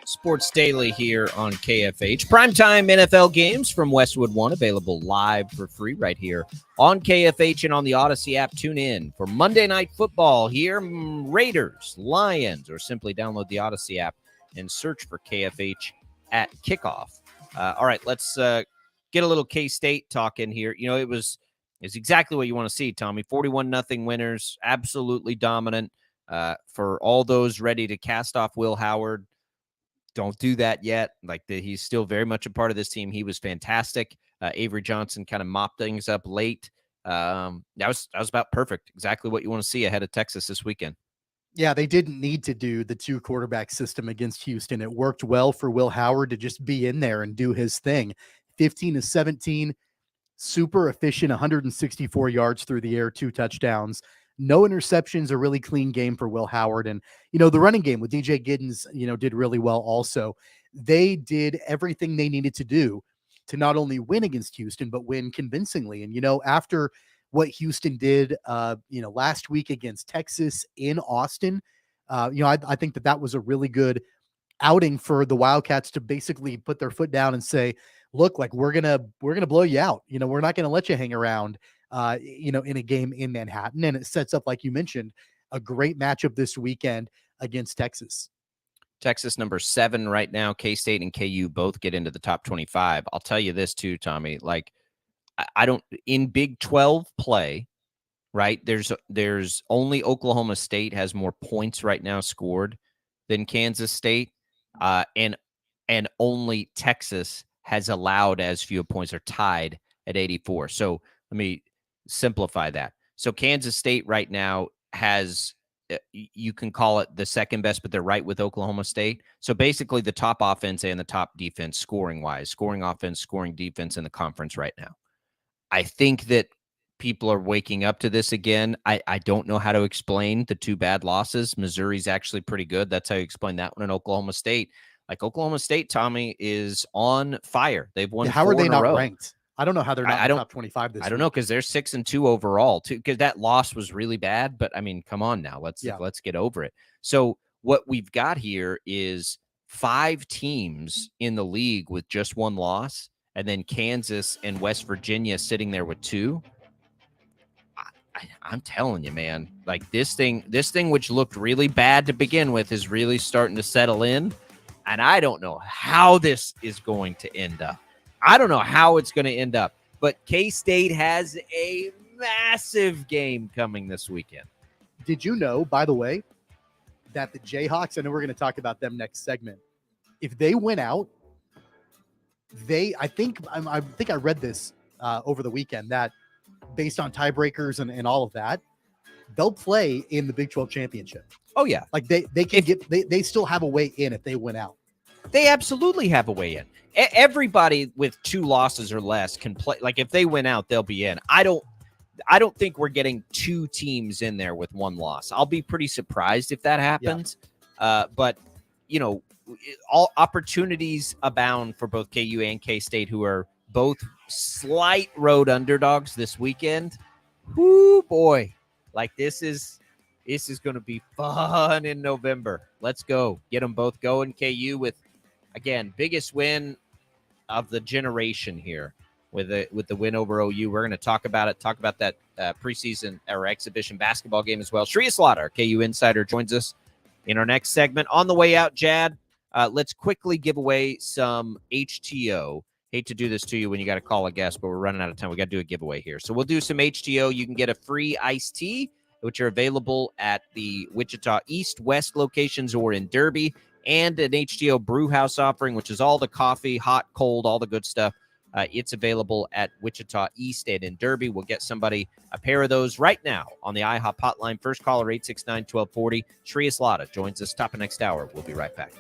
Sports Daily here on KFH. Primetime NFL games from Westwood One available live for free right here on KFH and on the Odyssey app. Tune in for Monday Night Football here, Raiders, Lions, or simply download the Odyssey app and search for KFH at kickoff. All right, let's get a little K-State talk in here. You know, it's exactly what you want to see, Tommy. 41-0 winners, absolutely dominant. For all those ready to cast off Will Howard, don't do that yet. He's still very much a part of this team. He was fantastic. Avery Johnson kind of mopped things up late. That was about perfect. Exactly what you want to see ahead of Texas this weekend. Yeah, they didn't need to do the 2-quarterback system against Houston. It worked well for Will Howard to just be in there and do his thing. 15-17, super efficient, 164 yards through the air, 2 touchdowns. No interceptions, a really clean game for Will Howard. And, the running game with DJ Giddens, did really well also. They did everything they needed to do to not only win against Houston, but win convincingly. And, after what Houston did, last week against Texas in Austin, I think that was a really good outing for the Wildcats to basically put their foot down and say, look, like we're gonna blow you out. We're not gonna let you hang around in a game in Manhattan. And it sets up, like you mentioned, a great matchup this weekend against Texas. Texas number 7 right now. K-State and KU both get into the top 25. I'll tell you this too, Tommy. Like, I don't in Big 12 play, right? There's only Oklahoma State has more points right now scored than Kansas State, and only Texas has allowed as few points, are tied at 84. So let me simplify that. So Kansas State right now has, you can call it the second best, but they're right with Oklahoma State. So basically the top offense and the top defense scoring offense, scoring defense in the conference right now. I think that people are waking up to this again. I don't know how to explain the 2 bad losses. Missouri's actually pretty good. That's how you explain that one. In Oklahoma State, like Oklahoma State, Tommy, is on fire. They've won 4 in a row. How are they not ranked? I don't know how they're not in the top 25 this week. I don't know, because they're 6-2 overall too, because that loss was really bad. But I mean, come on now. Let's get over it. So what we've got here is 5 teams in the league with just 1 loss, and then Kansas and West Virginia sitting there with 2. I'm telling you, man, like this thing, which looked really bad to begin with, is really starting to settle in. And I don't know how this is going to end up. I don't know how it's going to end up. But K-State has a massive game coming this weekend. Did you know, by the way, that the Jayhawks, I know we're going to talk about them next segment, if they win out, I think I read this over the weekend, that based on tiebreakers and all of that, they'll play in the Big 12 championship. Oh yeah. Like they can they still have a way in if they win out. They absolutely have a way in. Everybody with 2 losses or less can play. Like if they win out, they'll be in. I don't think we're getting 2 teams in there with 1 loss. I'll be pretty surprised if that happens. Yeah. But all opportunities abound for both KU and K-State, who are both slight road underdogs this weekend. Whoo boy. Like this is going to be fun in November. Let's go. Get them both going. KU with, again, biggest win of the generation here with the win over OU. We're going to talk about it. Talk about that preseason or exhibition basketball game as well. Shreya Slaughter, KU Insider, joins us in our next segment. On the way out, Jad, let's quickly give away some HTO. Hate to do this to you when you got to call a guest, but we're running out of time. We got to do a giveaway here. So we'll do some HTO. You can get a free iced tea, which are available at the Wichita East, West locations or in Derby, and an HTO brew house offering, which is all the coffee, hot, cold, all the good stuff. It's available at Wichita East and in Derby. We'll get somebody a pair of those right now on the IHOP hotline. First caller, 869-1240. Shreya Slaughter joins us top of next hour. We'll be right back.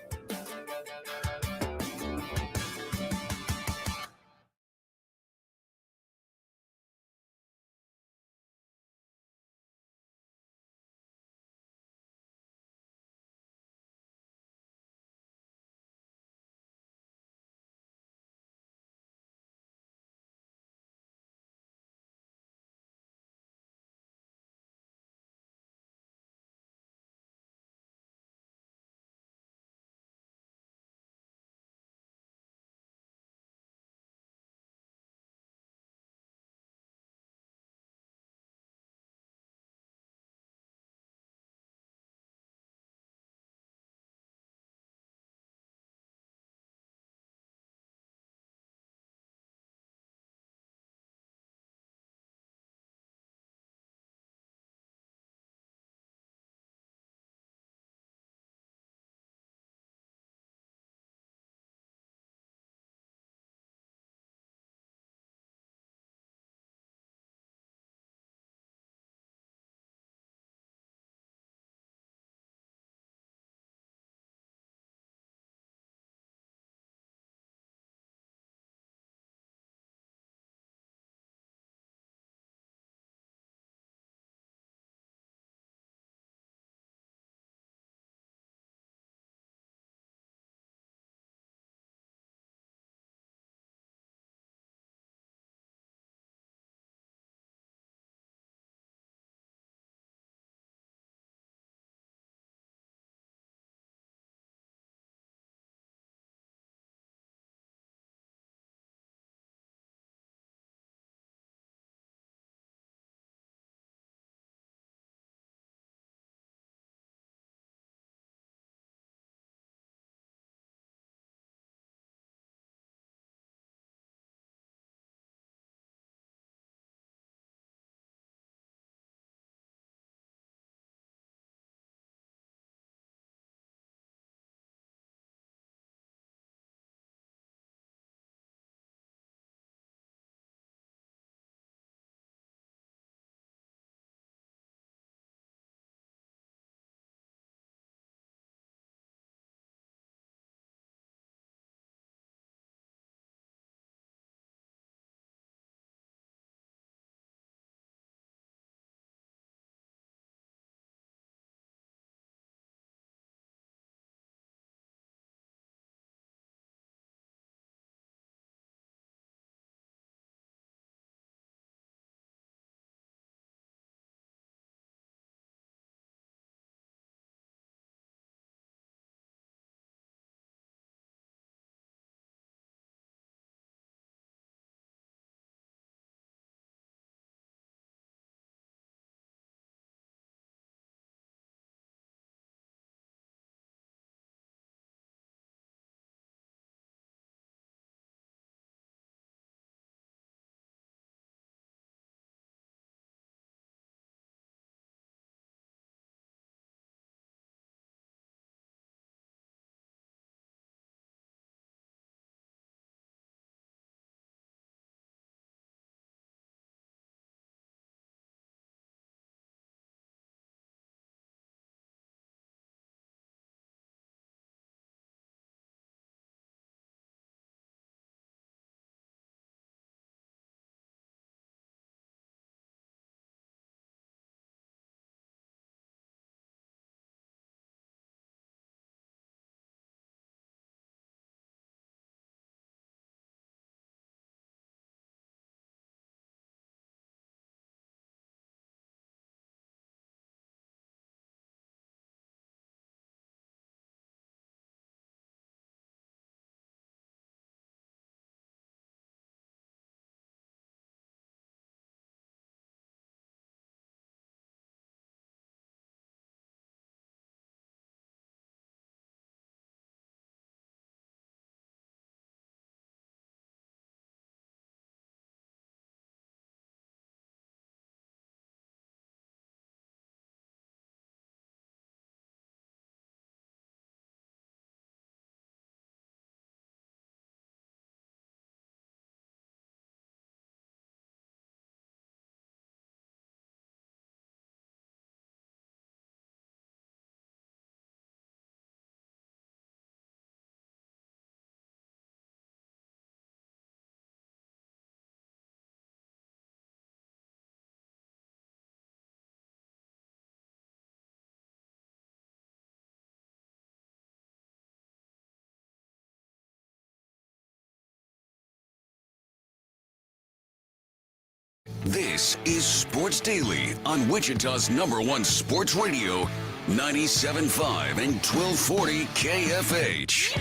This is Sports Daily on Wichita's #1 sports radio, 97.5 and 1240 KFH.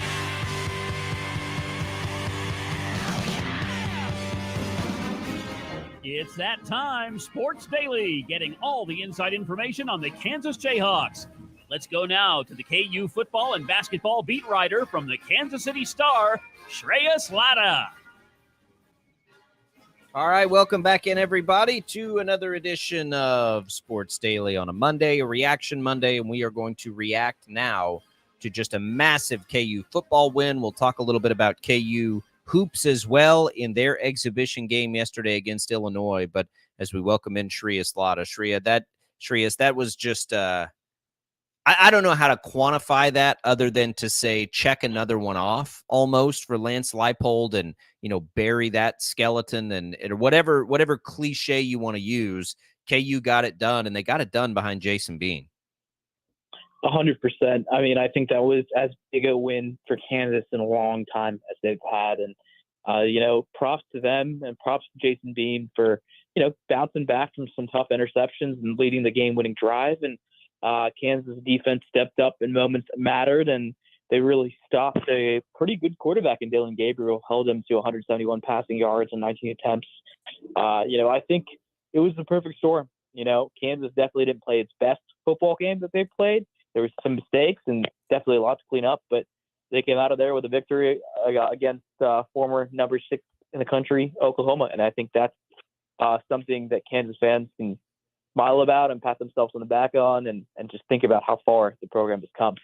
It's that time, Sports Daily, getting all the inside information on the Kansas Jayhawks. Let's go now to the KU football and basketball beat writer from the Kansas City Star, Shreyas Laddha. All right, welcome back in, everybody, to another edition of Sports Daily on a Monday, a Reaction Monday, and we are going to react now to just a massive KU football win. We'll talk a little bit about KU hoops as well in their exhibition game yesterday against Illinois. But as we welcome in Shreyas Laddha, Shreyas, that was just I don't know how to quantify that other than to say check another one off almost for Lance Leipold and, bury that skeleton and whatever cliche you want to use. KU got it done, and they got it done behind Jason Bean. 100%. I mean, I think that was as big a win for Kansas in a long time as they've had. And, props to them and props to Jason Bean for, bouncing back from some tough interceptions and leading the game-winning drive. And Kansas defense stepped up in moments that mattered, and they really stopped a pretty good quarterback in Dylan Gabriel, held him to 171 passing yards and 19 attempts. I think it was the perfect storm. Kansas definitely didn't play its best football game that they've played. There was some mistakes and definitely a lot to clean up, but they came out of there with a victory against former number 6 in the country, Oklahoma. And I think that's something that Kansas fans can smile about and pat themselves on the back on and just think about how far the program has come.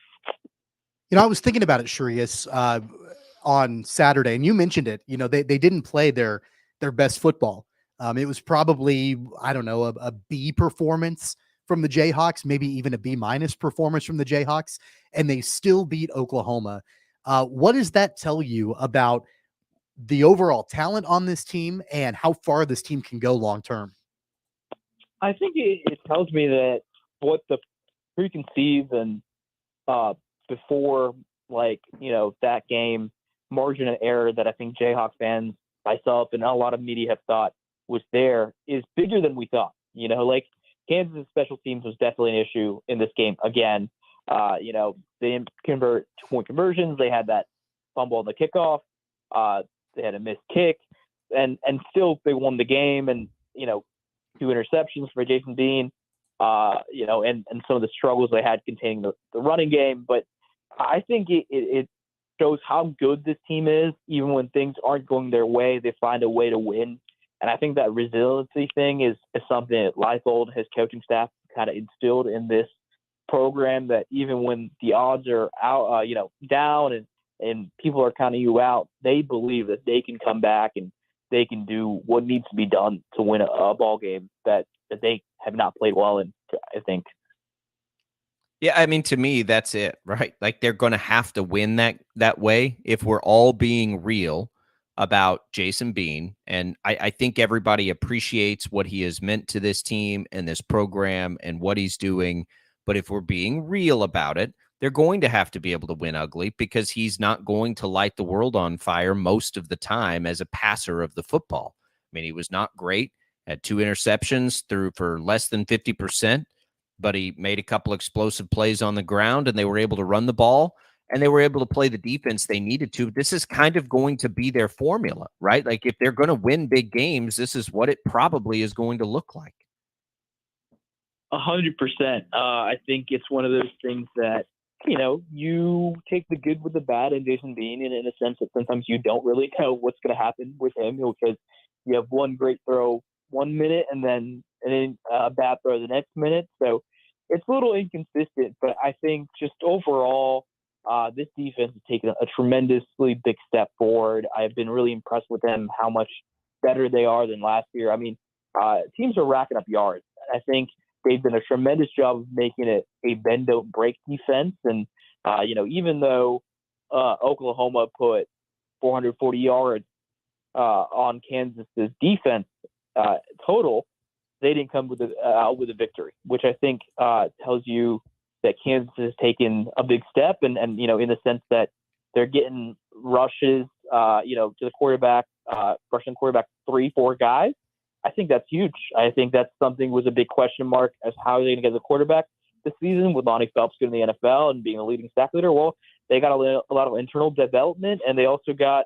I was thinking about it, Shreyas, on Saturday, and you mentioned it. They didn't play their best football. It was probably, a B performance from the Jayhawks, maybe even a B- performance from the Jayhawks, and they still beat Oklahoma. What does that tell you about the overall talent on this team and how far this team can go long term? I think it tells me that what the preconceived and before, that game margin of error that I think Jayhawk fans, myself, and a lot of media have thought was there is bigger than we thought. Kansas' special teams was definitely an issue in this game. Again, they didn't convert 2-point conversions. They had that fumble on the kickoff. They had a missed kick, and still they won the game. And 2 interceptions for Jason Bean, and some of the struggles they had containing the running game. But I think it shows how good this team is. Even when things aren't going their way, they find a way to win. And I think that resiliency thing is something that Leipold, his coaching staff, kind of instilled in this program, that even when the odds are out, down and people are counting you out, they believe that they can come back and they can do what needs to be done to win a ball game that they have not played well in, I think. Yeah, I mean, to me, that's it, right? Like, they're going to have to win that way if we're all being real about Jason Bean. And I think everybody appreciates what he has meant to this team and this program and what he's doing. But if we're being real about it, they're going to have to be able to win ugly, because he's not going to light the world on fire most of the time as a passer of the football. I mean, he was not great, had 2 interceptions, threw for less than 50%, but he made a couple explosive plays on the ground, and they were able to run the ball, and they were able to play the defense they needed to. This is kind of going to be their formula, right? Like, if they're going to win big games, this is what it probably is going to look like. 100%. I think it's one of those things that, you take the good with the bad in Jason Bean, and in a sense that sometimes you don't really know what's going to happen with him, because you have one great throw 1 minute and then a bad throw the next minute. So it's a little inconsistent, but I think just overall, this defense has taken a tremendously big step forward. I've been really impressed with them, how much better they are than last year. I mean, teams are racking up yards. I think they've done a tremendous job of making it a bend don't break defense. And, even though Oklahoma put 440 yards on Kansas's defense total, they didn't come with a victory, which I think tells you that Kansas has taken a big step, and in the sense that they're getting rushes, to the quarterback, rushing quarterback 3-4 guys, I think that's huge. I think that's something was a big question mark as how are they going to get the quarterback this season with Lonnie Phelps going to the NFL and being a leading sack leader. Well, they got a lot of internal development, and they also got,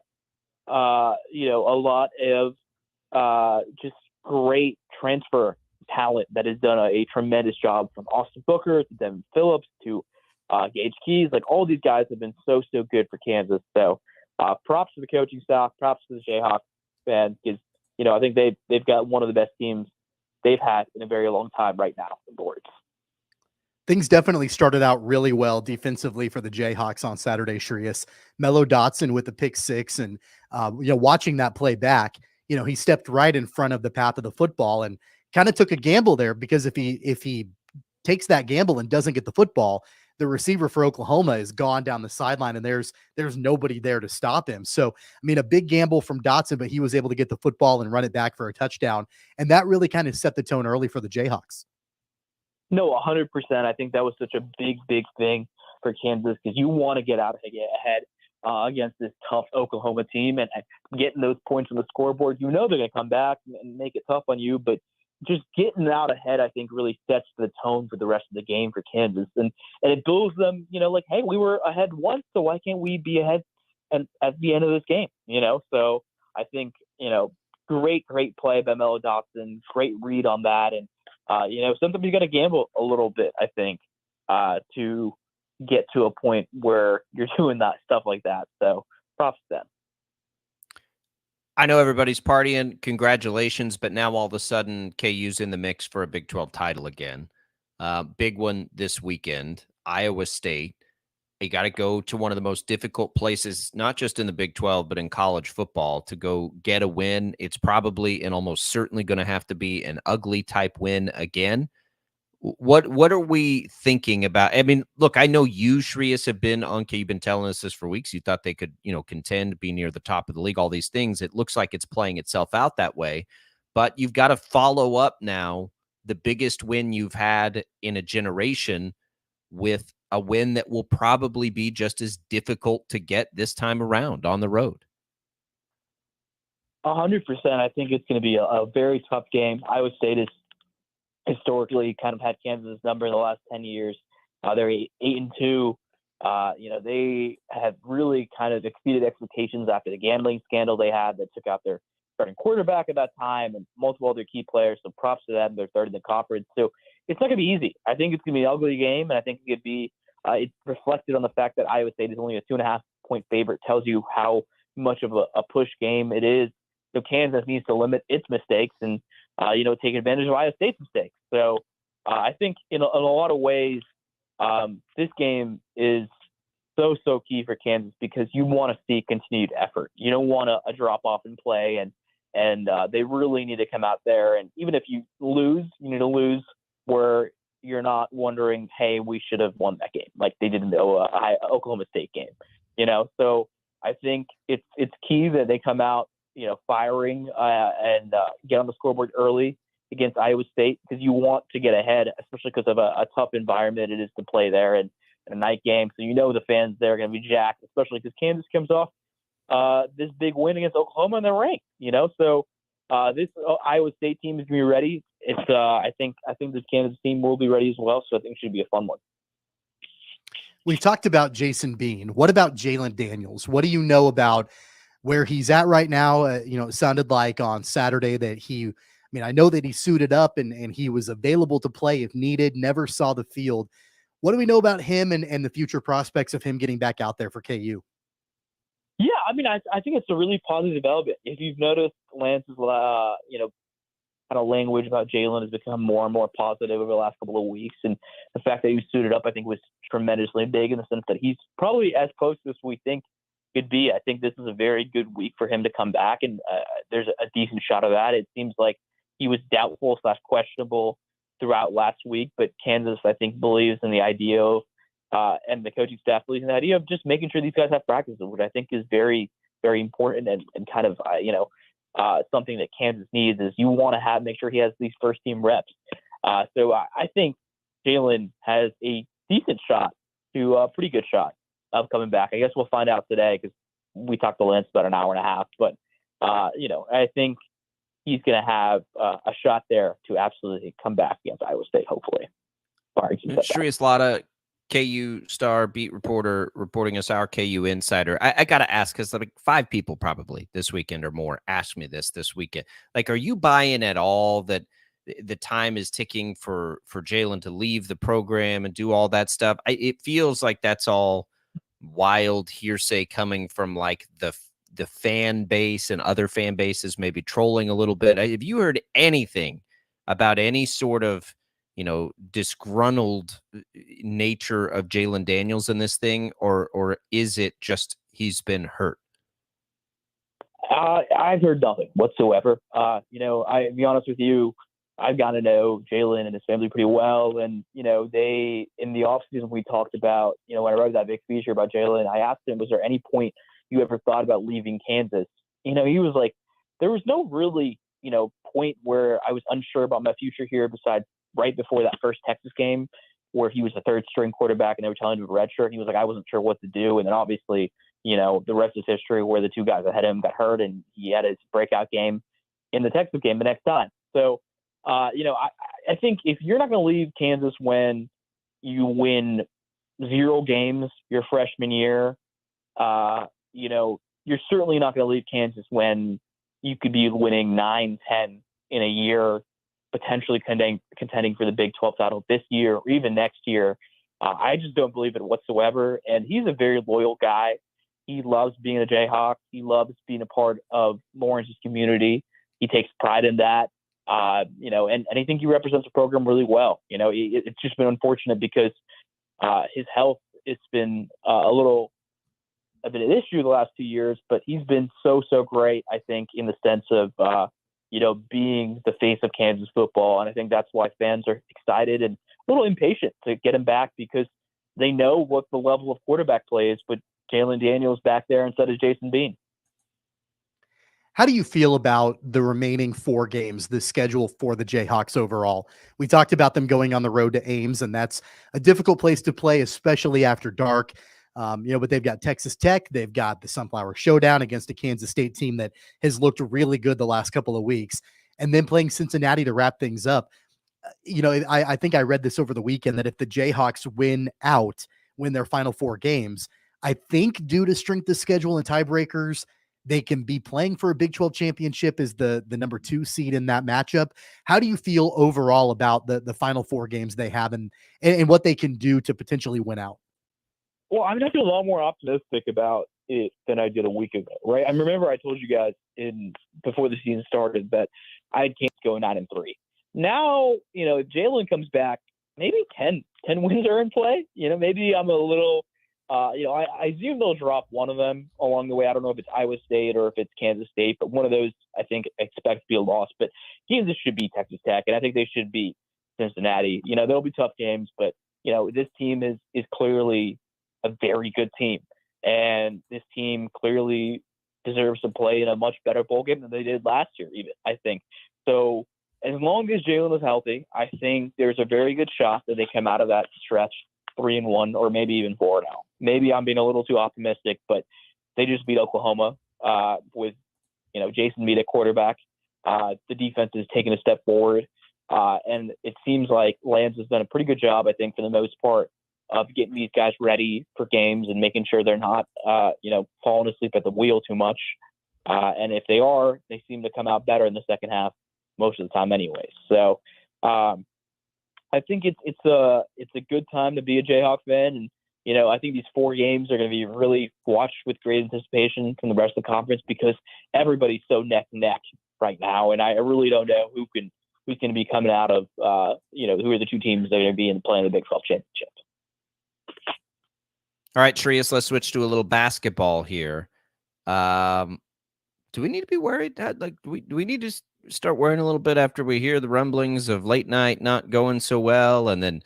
a lot of just great transfer talent that has done a tremendous job, from Austin Booker to Devin Phillips to Gage Keys. Like, all these guys have been so good for Kansas. So props to the coaching staff, props to the Jayhawks fans, because I think they've got one of the best teams they've had in a very long time right now on boards. Things definitely started out really well defensively for the Jayhawks on Saturday, Shreas. Mello Dotson with the pick six, and watching that play back, he stepped right in front of the path of the football and kind of took a gamble there, because if he takes that gamble and doesn't get the football, the receiver for Oklahoma is gone down the sideline, and there's nobody there to stop him. So, a big gamble from Dotson, but he was able to get the football and run it back for a touchdown, and that really kind of set the tone early for the Jayhawks. No, 100%. I think that was such a big thing for Kansas, because you want to get ahead against this tough Oklahoma team, and getting those points on the scoreboard. They're going to come back and make it tough on you, but just getting out ahead, I think, really sets the tone for the rest of the game for Kansas, and it builds them. Like, hey, we were ahead once, so why can't we be ahead at the end of this game? So I think great play by Mello Dotson, great read on that, and sometimes you got to gamble a little bit, I think, to get to a point where you're doing that stuff like that. So props to them. I know everybody's partying. Congratulations. But now all of a sudden, KU's in the mix for a Big 12 title again. Big one this weekend, Iowa State. You got to go to one of the most difficult places, not just in the Big 12, but in college football, to go get a win. It's probably and almost certainly going to have to be an ugly type win again. What are we thinking about? Look, I know you, Shreas, have been on. You've been telling us this for weeks. You thought they could, contend, be near the top of the league, all these things. It looks like it's playing itself out that way. But you've got to follow up now the biggest win you've had in a generation with a win that will probably be just as difficult to get this time around on the road. 100%. I think it's going to be a very tough game. Iowa State is historically kind of had Kansas' number in the last 10 years. They're 8-2. They have really kind of exceeded expectations after the gambling scandal they had that took out their starting quarterback at that time and multiple other key players. So props to them. They're third in the conference. So it's not going to be easy. I think it's going to be an ugly game, and I think it could be it's reflected on the fact that Iowa State is only a 2.5-point favorite. Tells you how much of a push game it is. So Kansas needs to limit its mistakes and take advantage of Iowa State's mistakes. So I think in a lot of ways, this game is so key for Kansas, because you want to see continued effort. You don't want a drop off in play, and they really need to come out there. And even if you lose, you need to lose where you're not wondering, hey, we should have won that game like they did in the Oklahoma State game. So I think it's key that they come out firing and get on the scoreboard early against Iowa State, because you want to get ahead, especially because of a tough environment it is to play there and a night game. So the fans there are going to be jacked, especially because Kansas comes off this big win against Oklahoma and they're ranked. So this Iowa State team is going to be ready. It's I think this Kansas team will be ready as well. So I think it should be a fun one. We've talked about Jason Bean. What about Jalen Daniels? What do you know about where he's at right now? It sounded like on Saturday that I know that he suited up and he was available to play if needed, never saw the field. What do we know about him and the future prospects of him getting back out there for KU? Yeah, I think it's a really positive development. If you've noticed, Lance's kind of language about Jalen has become more and more positive over the last couple of weeks, and the fact that he was suited up, I think, was tremendously big in the sense that he's probably as close as we think could be. I think this is a very good week for him to come back, and there's a decent shot of that. It seems like he was doubtful / questionable throughout last week, but Kansas, I think, believes in the idea of, and the coaching staff believes in the idea of just making sure these guys have practices, which I think is very, very important and kind of, something that Kansas needs is you want to make sure he has these first team reps. So I think Jalen has a decent shot to a pretty good shot of coming back. I guess we'll find out today because we talked to Lance about an hour and a half, but I think he's going to have a shot there to absolutely come back against Iowa State, hopefully. Shreyas Latta, KU Star beat reporter, reporting us our KU insider. I got to ask, because like 5 people probably this weekend or more asked me this weekend. Like, are you buying at all that the time is ticking for Jalen to leave the program and do all that stuff? It feels like that's all wild hearsay coming from like the fan base and other fan bases maybe trolling a little bit. Have you heard anything about any sort of disgruntled nature of Jalen Daniels in this thing, or is it just he's been hurt? I've heard nothing whatsoever. I be honest with you, I've gotten to know Jalen and his family pretty well. And, they, in the offseason, we talked about, when I wrote that big feature about Jalen, I asked him, was there any point you ever thought about leaving Kansas? He was like, there was no really, point where I was unsure about my future here besides right before that first Texas game where he was the 3rd string quarterback and they were telling him to redshirt. He was like, I wasn't sure what to do. And then obviously, the rest is history where the 2 guys ahead of him got hurt and he had his breakout game in the Texas game the next time. So, I think if you're not going to leave Kansas when you win 0 games your freshman year, you're certainly not going to leave Kansas when you could be winning 9-10 in a year, potentially contending for the Big 12 title this year or even next year. I just don't believe it whatsoever. And he's a very loyal guy. He loves being a Jayhawk. He loves being a part of Lawrence's community. He takes pride in that. And I think he represents the program really well. It's just been unfortunate because his health, it's been a bit of an issue the last 2 years, but he's been so great, I think, in the sense of, being the face of Kansas football. And I think that's why fans are excited and a little impatient to get him back because they know what the level of quarterback play is, but Jalen Daniels back there instead of Jason Bean. How do you feel about the remaining 4 games, the schedule for the Jayhawks overall? We talked about them going on the road to Ames, and that's a difficult place to play, especially after dark. But they've got Texas Tech. They've got the Sunflower Showdown against a Kansas State team that has looked really good the last couple of weeks, and then playing Cincinnati to wrap things up. I think I read this over the weekend that if the Jayhawks win their final 4 games, I think due to strength of schedule and tiebreakers, they can be playing for a Big 12 championship as the number 2 seed in that matchup. How do you feel overall about the final 4 games they have and what they can do to potentially win out? Well, I feel a lot more optimistic about it than I did a week ago, right? I remember I told you guys before the season started that I had Kansas going 9-3. Now, if Jalen comes back, maybe 10 wins are in play. Maybe I'm a little I assume they'll drop one of them along the way. I don't know if it's Iowa State or if it's Kansas State, but one of those I think expect to be a loss. But Kansas should beat Texas Tech, and I think they should beat Cincinnati. They'll be tough games, but this team is clearly a very good team, and this team clearly deserves to play in a much better bowl game than they did last year. Even I think so. As long as Jalen is healthy, I think there's a very good shot that they come out of that stretch 3-1 or maybe even 4-0. Maybe I'm being a little too optimistic, but they just beat Oklahoma with Jason Meade at quarterback. The defense is taking a step forward, and it seems like Lance has done a pretty good job, I think, for the most part, of getting these guys ready for games and making sure they're not falling asleep at the wheel too much. And if they are, they seem to come out better in the second half most of the time, anyways. So I think it's a good time to be a Jayhawk fan, and I think these 4 games are going to be really watched with great anticipation from the rest of the conference because everybody's so neck and neck right now, and I really don't know who's going to be coming out of who are the 2 teams that are going to be playing the Big 12 championship. All right, Shreyas, let's switch to a little basketball here. Do we need to be worried? Do we need to start worrying a little bit after we hear the rumblings of late night not going so well? And then,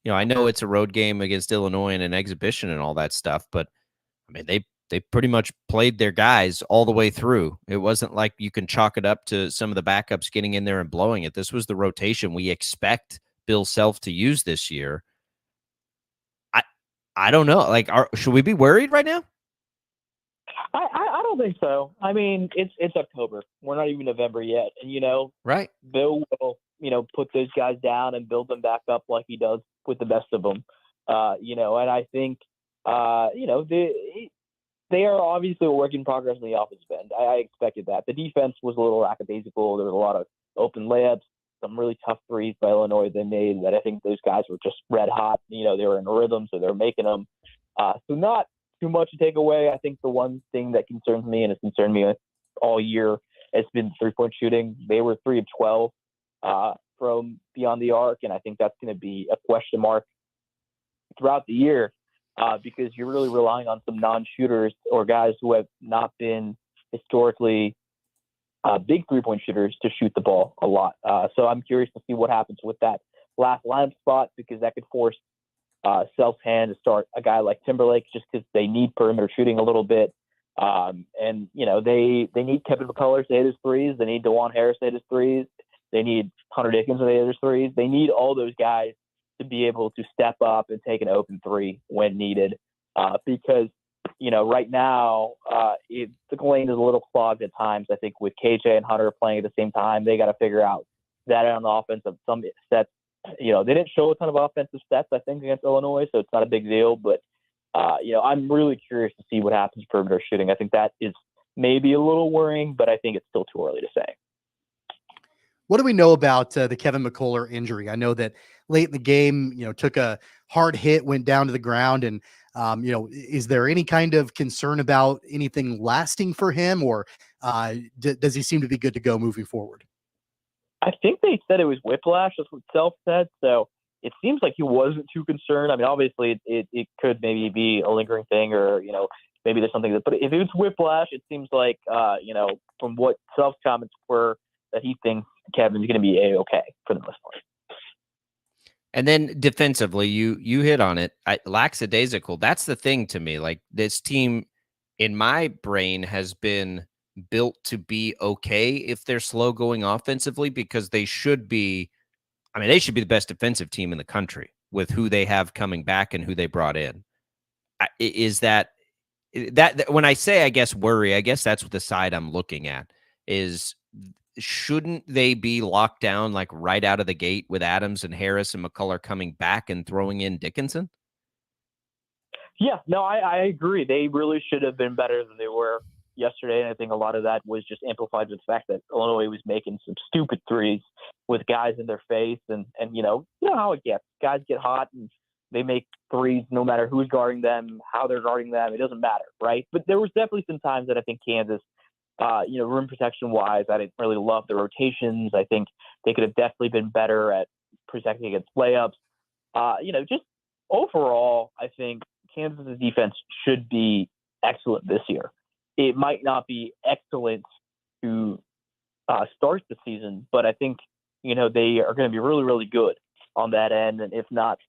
I know it's a road game against Illinois and an exhibition and all that stuff, but I mean, they pretty much played their guys all the way through. It wasn't like you can chalk it up to some of the backups getting in there and blowing it. This was the rotation we expect Bill Self to use this year. I don't know. Should we be worried right now? I don't think so. I mean, it's October. We're not even November yet, and Right. Bill will put those guys down and build them back up like he does with the best of them. And I think they are obviously a work in progress in the offensive end. I expected that. The defense was a little lackadaisical. There was a lot of open layups, some really tough threes by Illinois they made that I think those guys were just red hot. They were in a rhythm, so they were making them. So not too much to take away. I think the one thing that concerns me, and has concerned me all year, has been three-point shooting. They were 3 of 12 from beyond the arc, and I think that's going to be a question mark throughout the year. Because you're really relying on some non-shooters or guys who have not been historically big three-point shooters to shoot the ball a lot. So I'm curious to see what happens with that last lineup spot, because that could force Self's hand to start a guy like Timberlake, just because they need perimeter shooting a little bit. And they need Kevin McCullers to hit his threes. They need DeJuan Harris to hit his threes. They need Hunter Dickinson to hit his threes. They need all those guys to be able to step up and take an open three when needed, because right now the lane is a little clogged at times. I think with KJ and Hunter playing at the same time, they got to figure out that on the offense of some sets. They didn't show a ton of offensive sets, I think, against Illinois, so it's not a big deal. But I'm really curious to see what happens for perimeter shooting. I think that is maybe a little worrying, but I think it's still too early to say. What do we know about the Kevin McCullough injury? I know that late in the game, took a hard hit, went down to the ground. And, is there any kind of concern about anything lasting for him, or does he seem to be good to go moving forward? I think they said it was whiplash. That's what Self said. So it seems like he wasn't too concerned. I mean, obviously it could maybe be a lingering thing, or, maybe there's something but if it's whiplash, it seems like, from what Self's comments were, that he thinks Kevin's going to be A-okay for the most part. And then defensively, you hit on it. Lackadaisical. That's the thing to me. Like, this team, in my brain, has been built to be okay if they're slow going offensively, because they should be. I mean, they should be the best defensive team in the country with who they have coming back and who they brought in. Is that when I say, I guess, worry, I guess that's what the side I'm looking at is. Shouldn't they be locked down like right out of the gate with Adams and Harris and McCullough coming back and throwing in Dickinson? Yeah, no, I agree. They really should have been better than they were yesterday. And I think a lot of that was just amplified with the fact that Illinois was making some stupid threes with guys in their face. And you know how it gets. Guys get hot and they make threes no matter who's guarding them, how they're guarding them. It doesn't matter, right? But there was definitely some times that I think Kansas, rim protection wise, I didn't really love the rotations. I think they could have definitely been better at protecting against layups. Just overall, I think Kansas's defense should be excellent this year. It might not be excellent to start the season, but I think, they are going to be really, really good on that end. And if not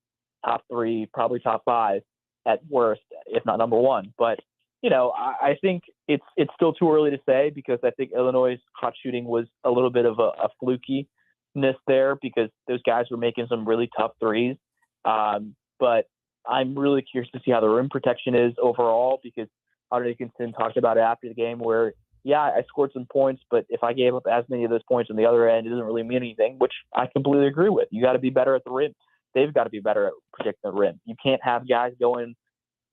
top three, probably top five at worst, if not number one. But I think it's still too early to say, because I think Illinois' hot shooting was a little bit of a flukiness there, because those guys were making some really tough threes. But I'm really curious to see how the rim protection is overall, because Hunter Dickinson talked about it after the game where, yeah, I scored some points, but if I gave up as many of those points on the other end, it doesn't really mean anything, which I completely agree with. You got to be better at the rim. They've got to be better at protecting the rim. You can't have guys go and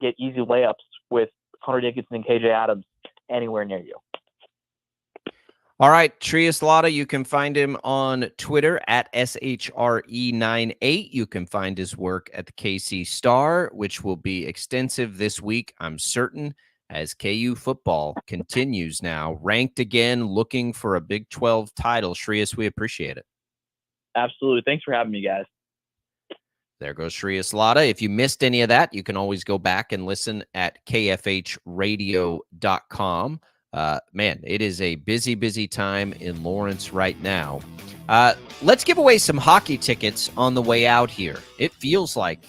get easy layups with Hunter Dickinson and KJ Adams anywhere near you. All right, Trias Latta, you can find him on Twitter at SHRE98. You can find his work at the KC Star, which will be extensive this week, I'm certain, as KU football continues now, ranked again, looking for a Big 12 title. Trias, we appreciate it. Absolutely. Thanks for having me, guys. There goes Trias Latta. If you missed any of that, you can always go back and listen at kfhradio.com. Man, it is a busy, busy time in Lawrence right now. Let's give away some hockey tickets on the way out here. It feels like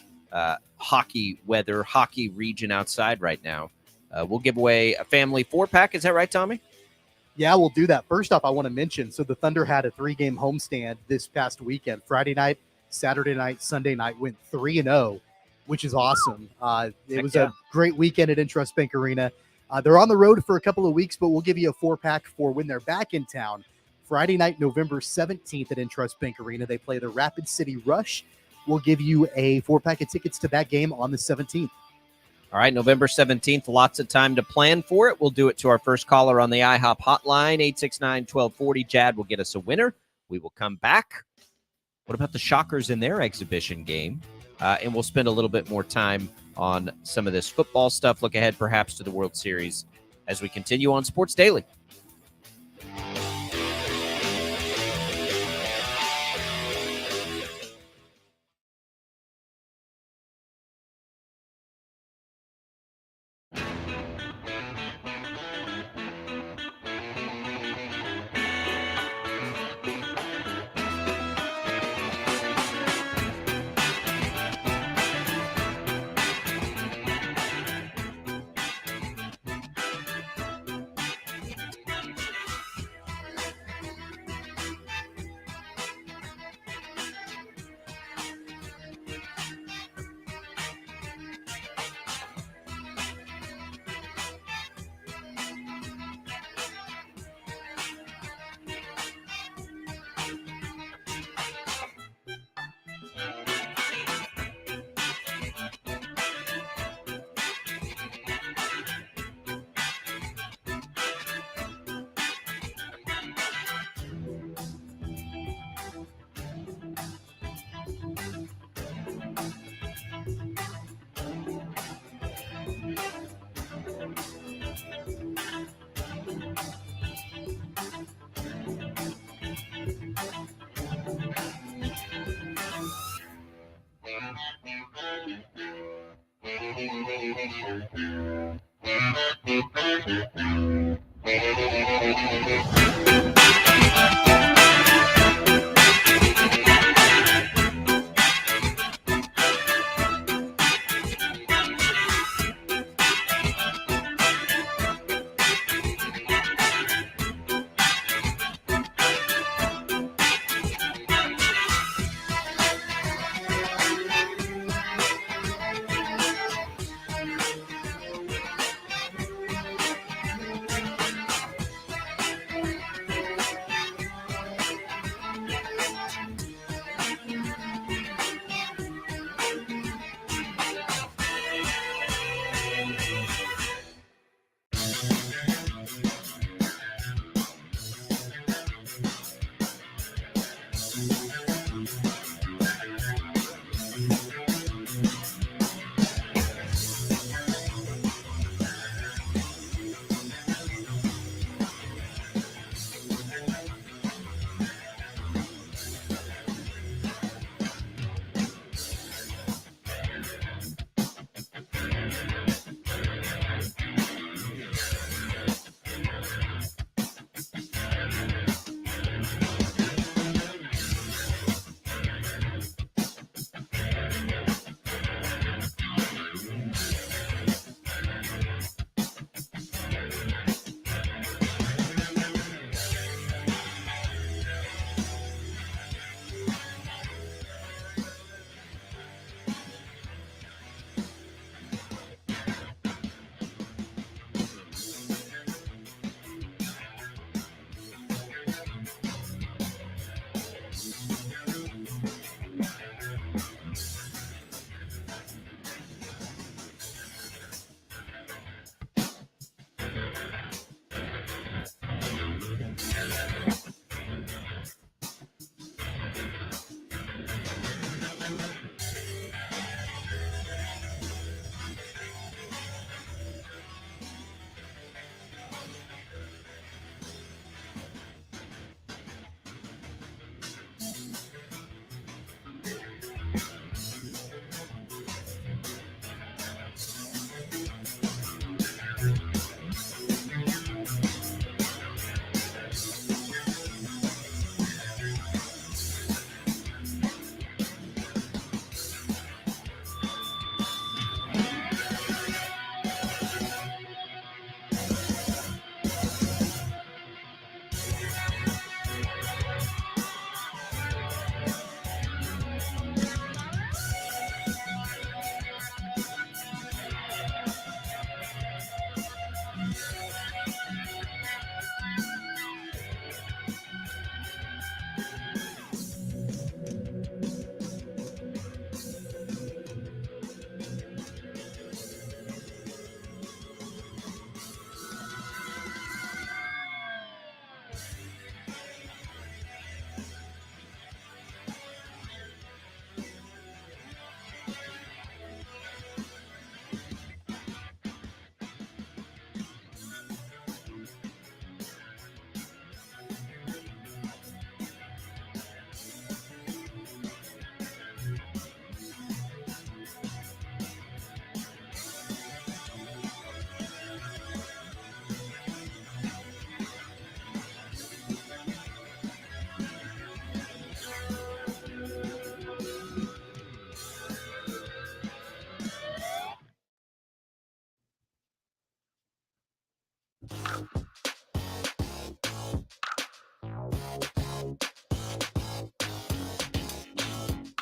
hockey weather, hockey region outside right now. We'll give away a family 4-pack. Is that right, Tommy? Yeah, we'll do that. First off, I want to mention, so the Thunder had a 3-game homestand this past weekend. Friday night, Saturday night, Sunday night, went 3-0, which is awesome. It was a great weekend at Intrust Bank Arena. They're on the road for a couple of weeks, but we'll give you a 4-pack for when they're back in town. Friday night, November 17th at Intrust Bank Arena, they play the Rapid City Rush. We'll give you a 4-pack of tickets to that game on the 17th. All right, November 17th, lots of time to plan for it. We'll do it to our first caller on the IHOP hotline, 869-1240. Jad will get us a winner. We will come back. What about the Shockers in their exhibition game? And we'll spend a little bit more time on some of this football stuff. Look ahead perhaps to the World Series as we continue on Sports Daily.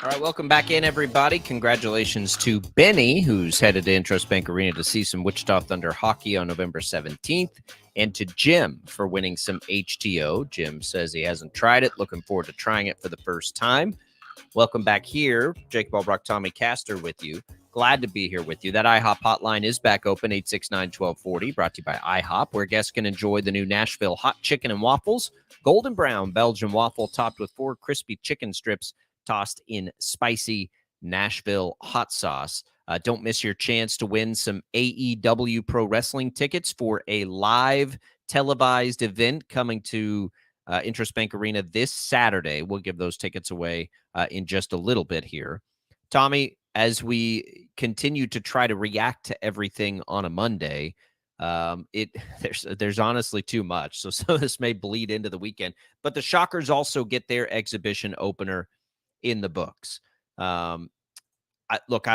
All right, welcome back in, everybody. Congratulations to Benny, who's headed to Intrust Bank Arena to see some Wichita Thunder hockey on November 17th, and to Jim for winning some HTO. Jim says he hasn't tried it. Looking forward to trying it for the first time. Welcome back here. Jake Albracht, Tommy Castor with you. Glad to be here with you. That IHOP hotline is back open, 869-1240, brought to you by IHOP, where guests can enjoy the new Nashville hot chicken and waffles, golden brown Belgian waffle topped with 4 crispy chicken strips tossed in spicy Nashville hot sauce. Don't miss your chance to win some AEW Pro Wrestling tickets for a live televised event coming to Intrust Bank Arena this Saturday. We'll give those tickets away in just a little bit here. Tommy, as we continue to try to react to everything on a Monday, there's honestly too much. So some of this may bleed into the weekend. But the Shockers also get their exhibition opener in the books. I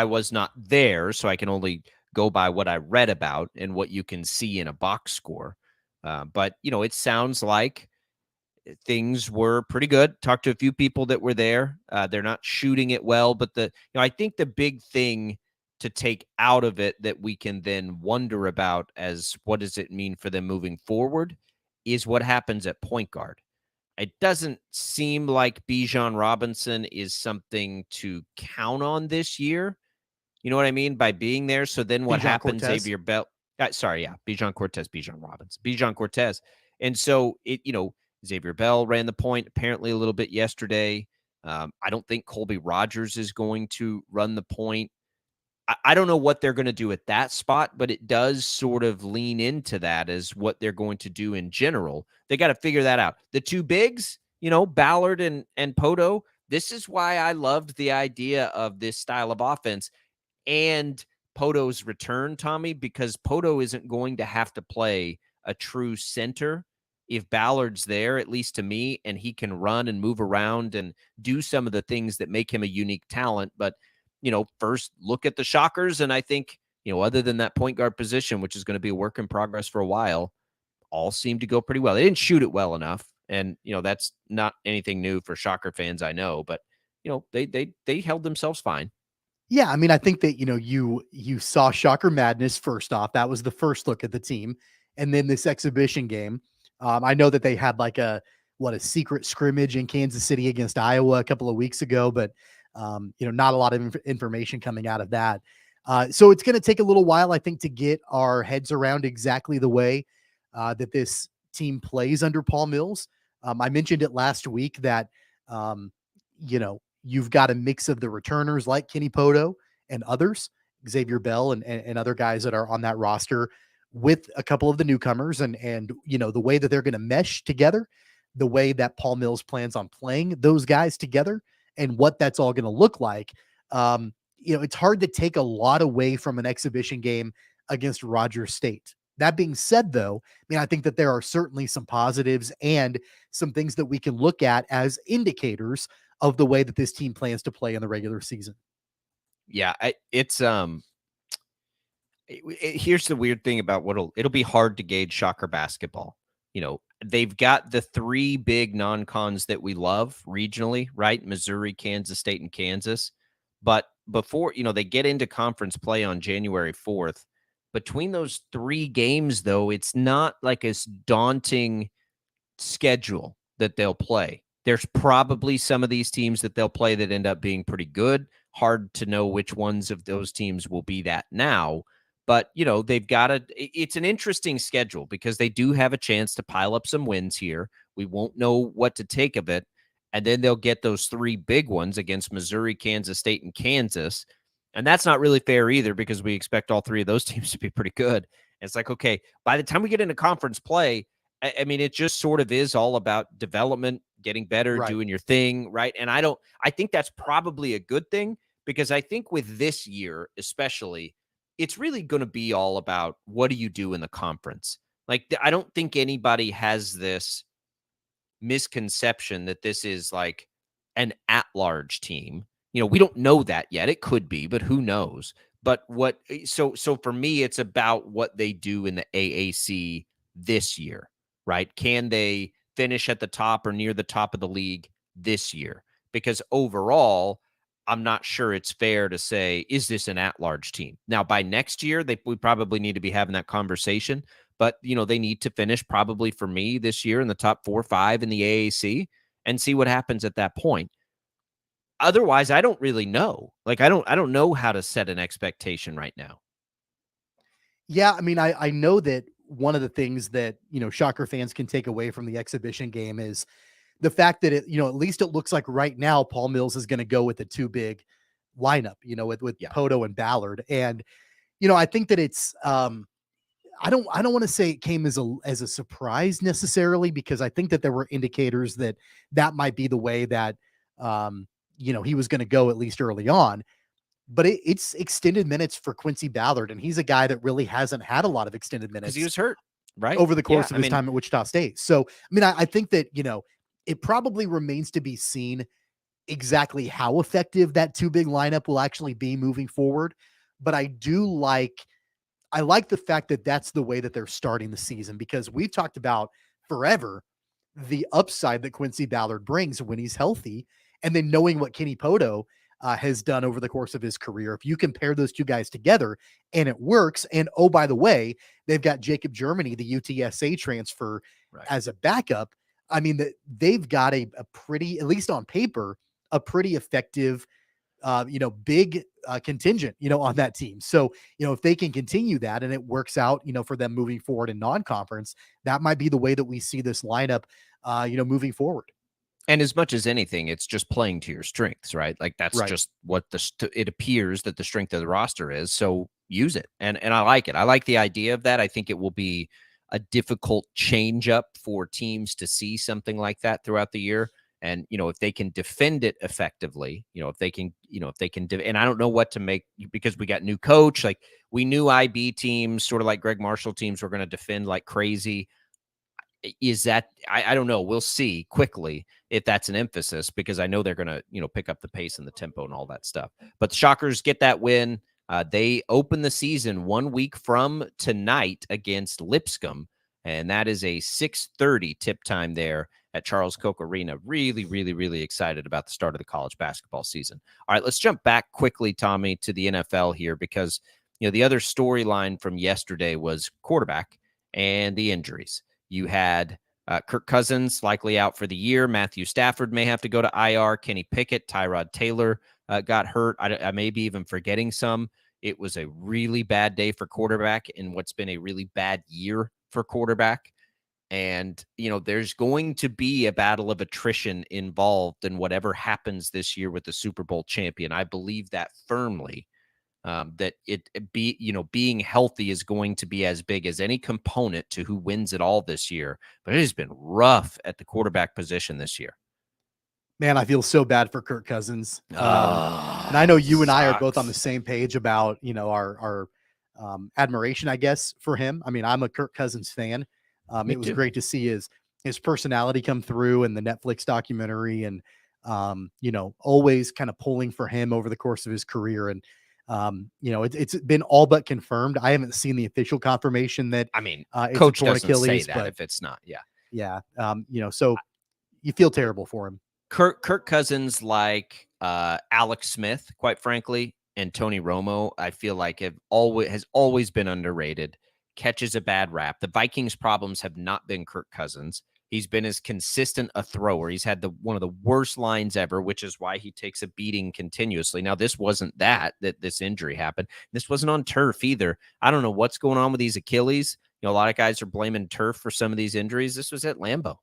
was not there, so I can only go by what I read about and what you can see in a box score. But, it sounds like things were pretty good. Talked to a few people that were there. They're not shooting it well, but I think the big thing to take out of it that we can then wonder about as what does it mean for them moving forward is what happens at point guard. It doesn't seem like Bijan Robinson is something to count on this year. You know what I mean? By being there. So then what Bijan happens, Cortez. Xavier Bell? Bijan Cortez, Bijan Robinson, Bijan Cortez. And so Xavier Bell ran the point apparently a little bit yesterday. I don't think Colby Rogers is going to run the point. I don't know what they're going to do at that spot, but it does sort of lean into that as what they're going to do in general. They got to figure that out. The two bigs, Ballard and Poto, this is why I loved the idea of this style of offense and Poto's return, Tommy, because Poto isn't going to have to play a true center if Ballard's there, at least to me, and he can run and move around and do some of the things that make him a unique talent. But first look at the Shockers. And I think, other than that point guard position, which is going to be a work in progress for a while, all seemed to go pretty well. They didn't shoot it well enough. And, that's not anything new for Shocker fans, I know, but they held themselves fine. Yeah. I mean, I think that, you saw Shocker Madness first off. That was the first look at the team. And then this exhibition game. I know that they had like a secret scrimmage in Kansas City against Iowa a couple of weeks ago, but not a lot of information coming out of that. So it's going to take a little while, I think, to get our heads around exactly the way that this team plays under Paul Mills. I mentioned it last week that, you've got a mix of the returners like Kenny Poto and others, Xavier Bell and other guys that are on that roster with a couple of the newcomers and the way that they're going to mesh together, the way that Paul Mills plans on playing those guys together, and what that's all going to look like. It's hard to take a lot away from an exhibition game against Rogers State. That being said, though, I think that there are certainly some positives and some things that we can look at as indicators of the way that this team plans to play in the regular season. Yeah, here's the weird thing about it'll be hard to gauge Shocker basketball. They've got the 3 big non-cons that we love regionally, right? Missouri, Kansas State, and Kansas. But before, they get into conference play on January 4th, between those 3 games, though, it's not like a daunting schedule that they'll play. There's probably some of these teams that they'll play that end up being pretty good. Hard to know which ones of those teams will be that now. But, they've got it's an interesting schedule because they do have a chance to pile up some wins here. We won't know what to take of it. And then they'll get those 3 big ones against Missouri, Kansas State, and Kansas. And that's not really fair either because we expect all 3 of those teams to be pretty good. And it's like, okay, by the time we get into conference play, it just sort of is all about development, getting better, Right. Doing your thing, right? And I think that's probably a good thing because I think with this year especially, it's really going to be all about what do you do in the conference? Like, I don't think anybody has this misconception that this is like an at-large team. We don't know that yet. It could be, but who knows? But so for me, it's about what they do in the AAC this year, right? Can they finish at the top or near the top of the league this year? Because overall, I'm not sure it's fair to say, is this an at-large team? Now, by next year, we probably need to be having that conversation. But, they need to finish probably for me this year in the top 4 or 5 in the AAC and see what happens at that point. Otherwise, I don't really know. Like, I don't know how to set an expectation right now. Yeah, I mean, I know that one of the things that, Shocker fans can take away from the exhibition game is the fact that at least it looks like right now Paul Mills is going to go with the two big lineup, with Poto and Ballard. And, I think that it's I don't want to say it came as a surprise necessarily, because I think that there were indicators that might be the way that he was going to go, at least early on. But it's extended minutes for Quincy Ballard, and he's a guy that really hasn't had a lot of extended minutes because he was hurt, right, over the course of his time at Wichita State. So, I mean, I think that, it probably remains to be seen exactly how effective that two big lineup will actually be moving forward. But I like the fact that that's the way that they're starting the season, because we've talked about forever the upside that Quincy Ballard brings when he's healthy. And then knowing what Kenny Poto has done over the course of his career, if you compare those two guys together and it works. And oh, by the way, they've got Jacob Germany, the UTSA transfer, as a backup. I mean, they've got a pretty, at least on paper, a pretty effective, big contingent, on that team. So, if they can continue that and it works out, for them moving forward in non-conference, that might be the way that we see this lineup, moving forward. And as much as anything, it's just playing to your strengths, right? Like that's just what it appears that the strength of the roster is. So use it. And I like it. I like the idea of that. I think it will be a difficult change up for teams to see something like that throughout the year. And, if they can defend it effectively, if they can, and I don't know what to make, because we got new coach, like we knew IB teams, sort of like Greg Marshall teams, were going to defend like crazy. Is that, I don't know. We'll see quickly if that's an emphasis, because I know they're going to, pick up the pace and the tempo and all that stuff. But the Shockers get that win. They open the season 1 week from tonight against Lipscomb, and that is a 6:30 tip time there at Charles Koch Arena. Really, really, really excited about the start of the college basketball season. All right, let's jump back quickly, Tommy, to the NFL here, because, the other storyline from yesterday was quarterback and the injuries. You had Kirk Cousins likely out for the year. Matthew Stafford may have to go to IR. Kenny Pickett, Tyrod Taylor got hurt. I may be even forgetting some. It was a really bad day for quarterback in what's been a really bad year for quarterback. And, there's going to be a battle of attrition involved in whatever happens this year with the Super Bowl champion. I believe that firmly. That being healthy is going to be as big as any component to who wins it all this year. But it has been rough at the quarterback position this year. Man, I feel so bad for Kirk Cousins. And I know you and I are both on the same page about, our admiration, I guess, for him. I mean, I'm a Kirk Cousins fan. It was great to see his personality come through in the Netflix documentary, and, always kind of pulling for him over the course of his career. And, it's been all but confirmed. I haven't seen the official confirmation that, it's coach a torn doesn't Achilles, say that but if it's not. Yeah. So you feel terrible for him. Kirk Cousins, like Alex Smith, quite frankly, and Tony Romo, I feel like has always been underrated. Catches a bad rap. The Vikings' problems have not been Kirk Cousins. He's been as consistent a thrower. He's had one of the worst lines ever, which is why he takes a beating continuously. Now, this wasn't that this injury happened. This wasn't on turf either. I don't know what's going on with these Achilles. A lot of guys are blaming turf for some of these injuries. This was at Lambeau.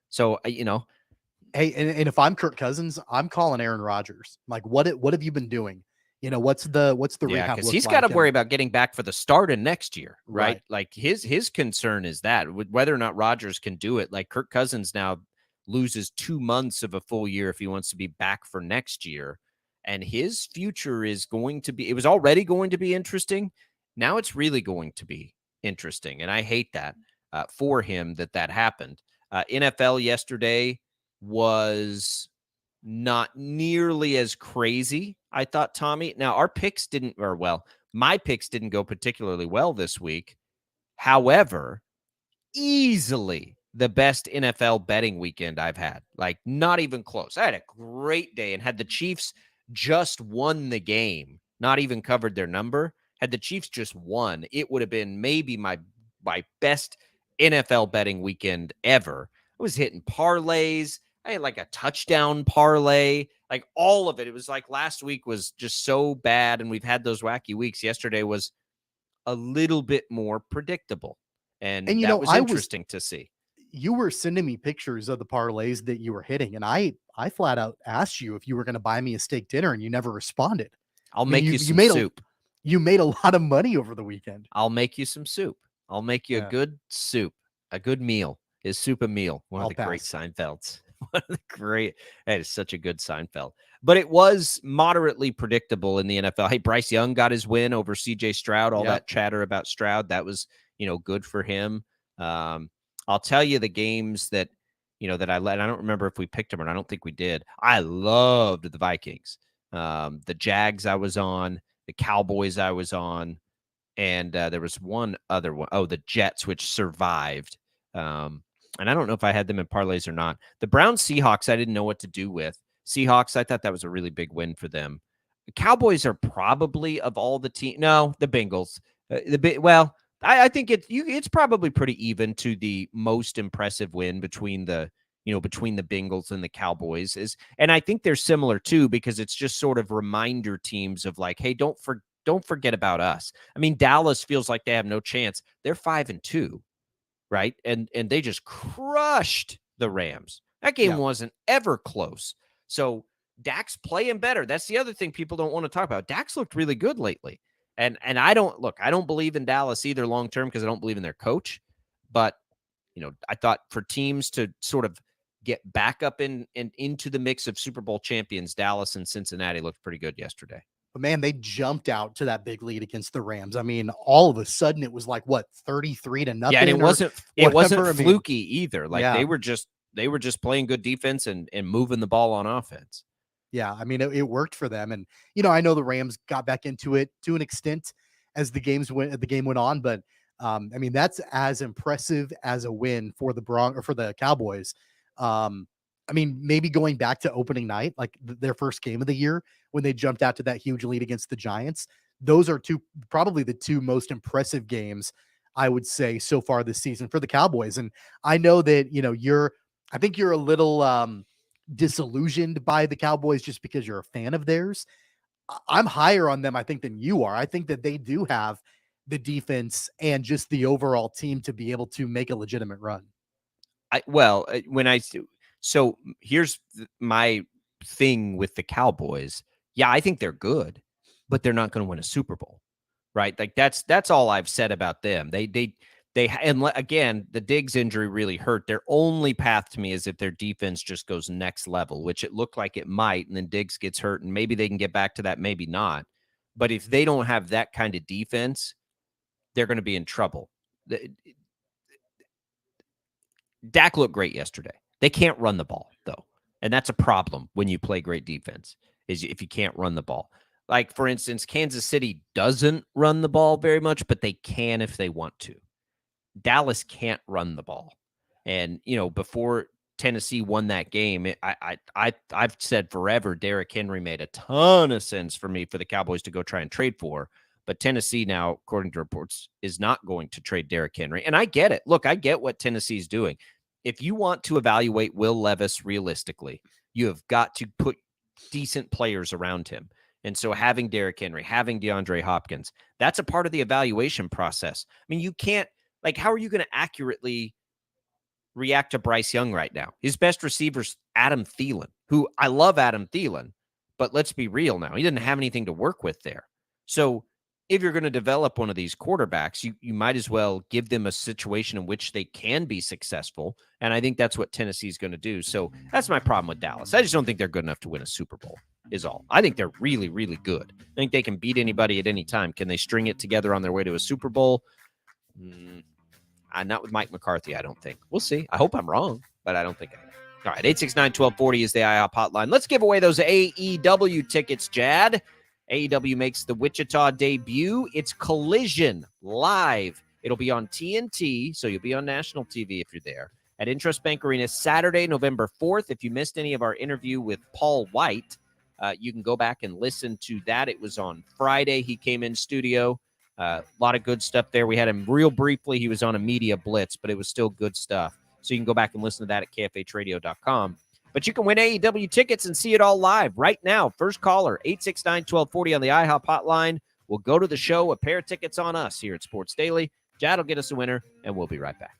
So, Hey, and if I'm Kirk Cousins, I'm calling Aaron Rodgers. Like, what have you been doing? What's the rehab? Because he's got to worry about getting back for the start of next year, right? Like his concern is that whether or not Rodgers can do it. Like Kirk Cousins now loses 2 months of a full year if he wants to be back for next year, and his future is going to be. It was already going to be interesting. Now it's really going to be interesting, and I hate that for him that happened. NFL yesterday was not nearly as crazy, I thought, Tommy. Now, my picks didn't go particularly well this week. However, easily the best NFL betting weekend I've had. Like, not even close. I had a great day and had the Chiefs just won the game, not even covered their number, had the Chiefs just won, it would have been maybe my best NFL betting weekend ever. I was hitting parlays. I had like a touchdown parlay, like all of it. It was like last week was just so bad, and we've had those wacky weeks. Yesterday was a little bit more predictable, and And that was interesting to see. You were sending me pictures of the parlays that you were hitting, and I flat out asked you if you were going to buy me a steak dinner, and you never responded. I'll I mean, make you some soup. You made a lot of money over the weekend. I'll make you some soup. I'll make you a good soup, a good meal. Is soup a meal? One of the great Seinfelds. One of the great. That is such a good Seinfeld. But it was moderately predictable in the NFL. Hey, Bryce Young got his win over C.J. Stroud. All that chatter about Stroud, that was, good for him. I'll tell you the games that, that I led. I don't remember if we picked them or not. I don't think we did. I loved the Vikings. The Jags I was on. The Cowboys I was on. And there was one other one. Oh, the Jets, which survived. And I don't know if I had them in parlays or not. The Browns Seahawks, I didn't know what to do with. Seahawks, I thought that was a really big win for them. The Cowboys are probably of all the teams. No, the Bengals. I think it's probably pretty even to the most impressive win between the Bengals and the Cowboys and I think they're similar too, because it's just sort of reminder teams of like, hey, don't forget about us. I mean, Dallas feels like they have no chance. They're 5-2, right? And they just crushed the Rams. That game wasn't ever close. So Dak's playing better. That's the other thing people don't want to talk about. Dak's looked really good lately. And I don't believe in Dallas either long term because I don't believe in their coach. But, I thought for teams to sort of get back up into the mix of Super Bowl champions, Dallas and Cincinnati looked pretty good yesterday. But man, they jumped out to that big lead against the Rams. I mean, all of a sudden it was like 33-0. Yeah, and it wasn't fluky either. Like they were just playing good defense and moving the ball on offense. Yeah, I mean, it worked for them. And, I know the Rams got back into it to an extent as the game went on. But, I mean, that's as impressive as a win for the Cowboys. I mean, maybe going back to opening night, like their first game of the year when they jumped out to that huge lead against the Giants. Those are probably the two most impressive games, I would say, so far this season for the Cowboys. And I know that, I think you're a little disillusioned by the Cowboys just because you're a fan of theirs. I'm higher on them, I think, than you are. I think that they do have the defense and just the overall team to be able to make a legitimate run. So here's my thing with the Cowboys. Yeah, I think they're good, but they're not going to win a Super Bowl, right? Like that's all I've said about them. And again, the Diggs injury really hurt. Their only path to me is if their defense just goes next level, which it looked like it might, and then Diggs gets hurt, and maybe they can get back to that, maybe not. But if they don't have that kind of defense, they're going to be in trouble. Dak looked great yesterday. They can't run the ball, though. And that's a problem when you play great defense, is if you can't run the ball. Like, for instance, Kansas City doesn't run the ball very much, but they can if they want to. Dallas can't run the ball. And, before Tennessee won that game, I've said forever, Derrick Henry made a ton of sense for me for the Cowboys to go try and trade for. But Tennessee now, according to reports, is not going to trade Derrick Henry. And I get it. Look, I get what Tennessee's doing. If you want to evaluate Will Levis realistically, you have got to put decent players around him. And so having Derrick Henry, having DeAndre Hopkins, that's a part of the evaluation process. I mean, you can't, how are you going to accurately react to Bryce Young right now? His best receiver's Adam Thielen, who I love Adam Thielen, but let's be real now. He didn't have anything to work with there. So if you're going to develop one of these quarterbacks, you might as well give them a situation in which they can be successful. And I think that's what Tennessee is going to do. So that's my problem with Dallas. I just don't think they're good enough to win a Super Bowl is all. I think they're really, really good. I think they can beat anybody at any time. Can they string it together on their way to a Super Bowl? Not with Mike McCarthy, I don't think. We'll see. I hope I'm wrong, but I don't think I am. All right, 869-1240 is the IHOP hotline. Let's give away those AEW tickets, Jad. AEW makes the Wichita debut. It's Collision live. It'll be on TNT, so you'll be on national TV if you're there, at Intrust Bank Arena Saturday, November 4th. If you missed any of our interview with Paul White, You can go back and listen to that. It was on Friday. He came in studio. A lot of good stuff there. We had him real briefly. He was on a media blitz, but it was still good stuff. So you can go back and listen to that at kfhradio.com. But you can win AEW tickets and see it all live right now. First caller, 869-1240 on the IHOP hotline. We'll go to the show. A pair of tickets on us here at Sports Daily. Jad will get us a winner, and we'll be right back.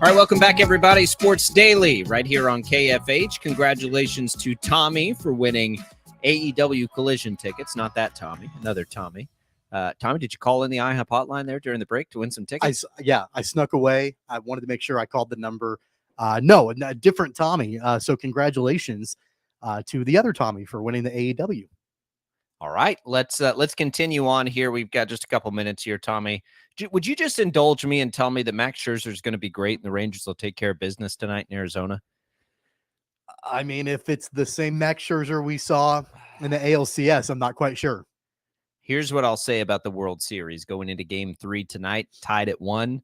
All right, welcome back, everybody. Sports Daily right here on KFH. Congratulations to Tommy for winning AEW Collision tickets. Not that Tommy, another Tommy. Tommy, did you call in the IHOP hotline there during the break to win some tickets? I snuck away. I wanted to make sure I called the number. No, a different Tommy. So congratulations to the other Tommy for winning the AEW. All right, let's continue on here. We've got just a couple minutes here, Tommy. Would you just indulge me and tell me that Max Scherzer is going to be great and the Rangers will take care of business tonight in Arizona? I mean, if it's the same Max Scherzer we saw in the ALCS, I'm not quite sure. Here's what I'll say about the World Series going into Game 3 tonight, tied at 1.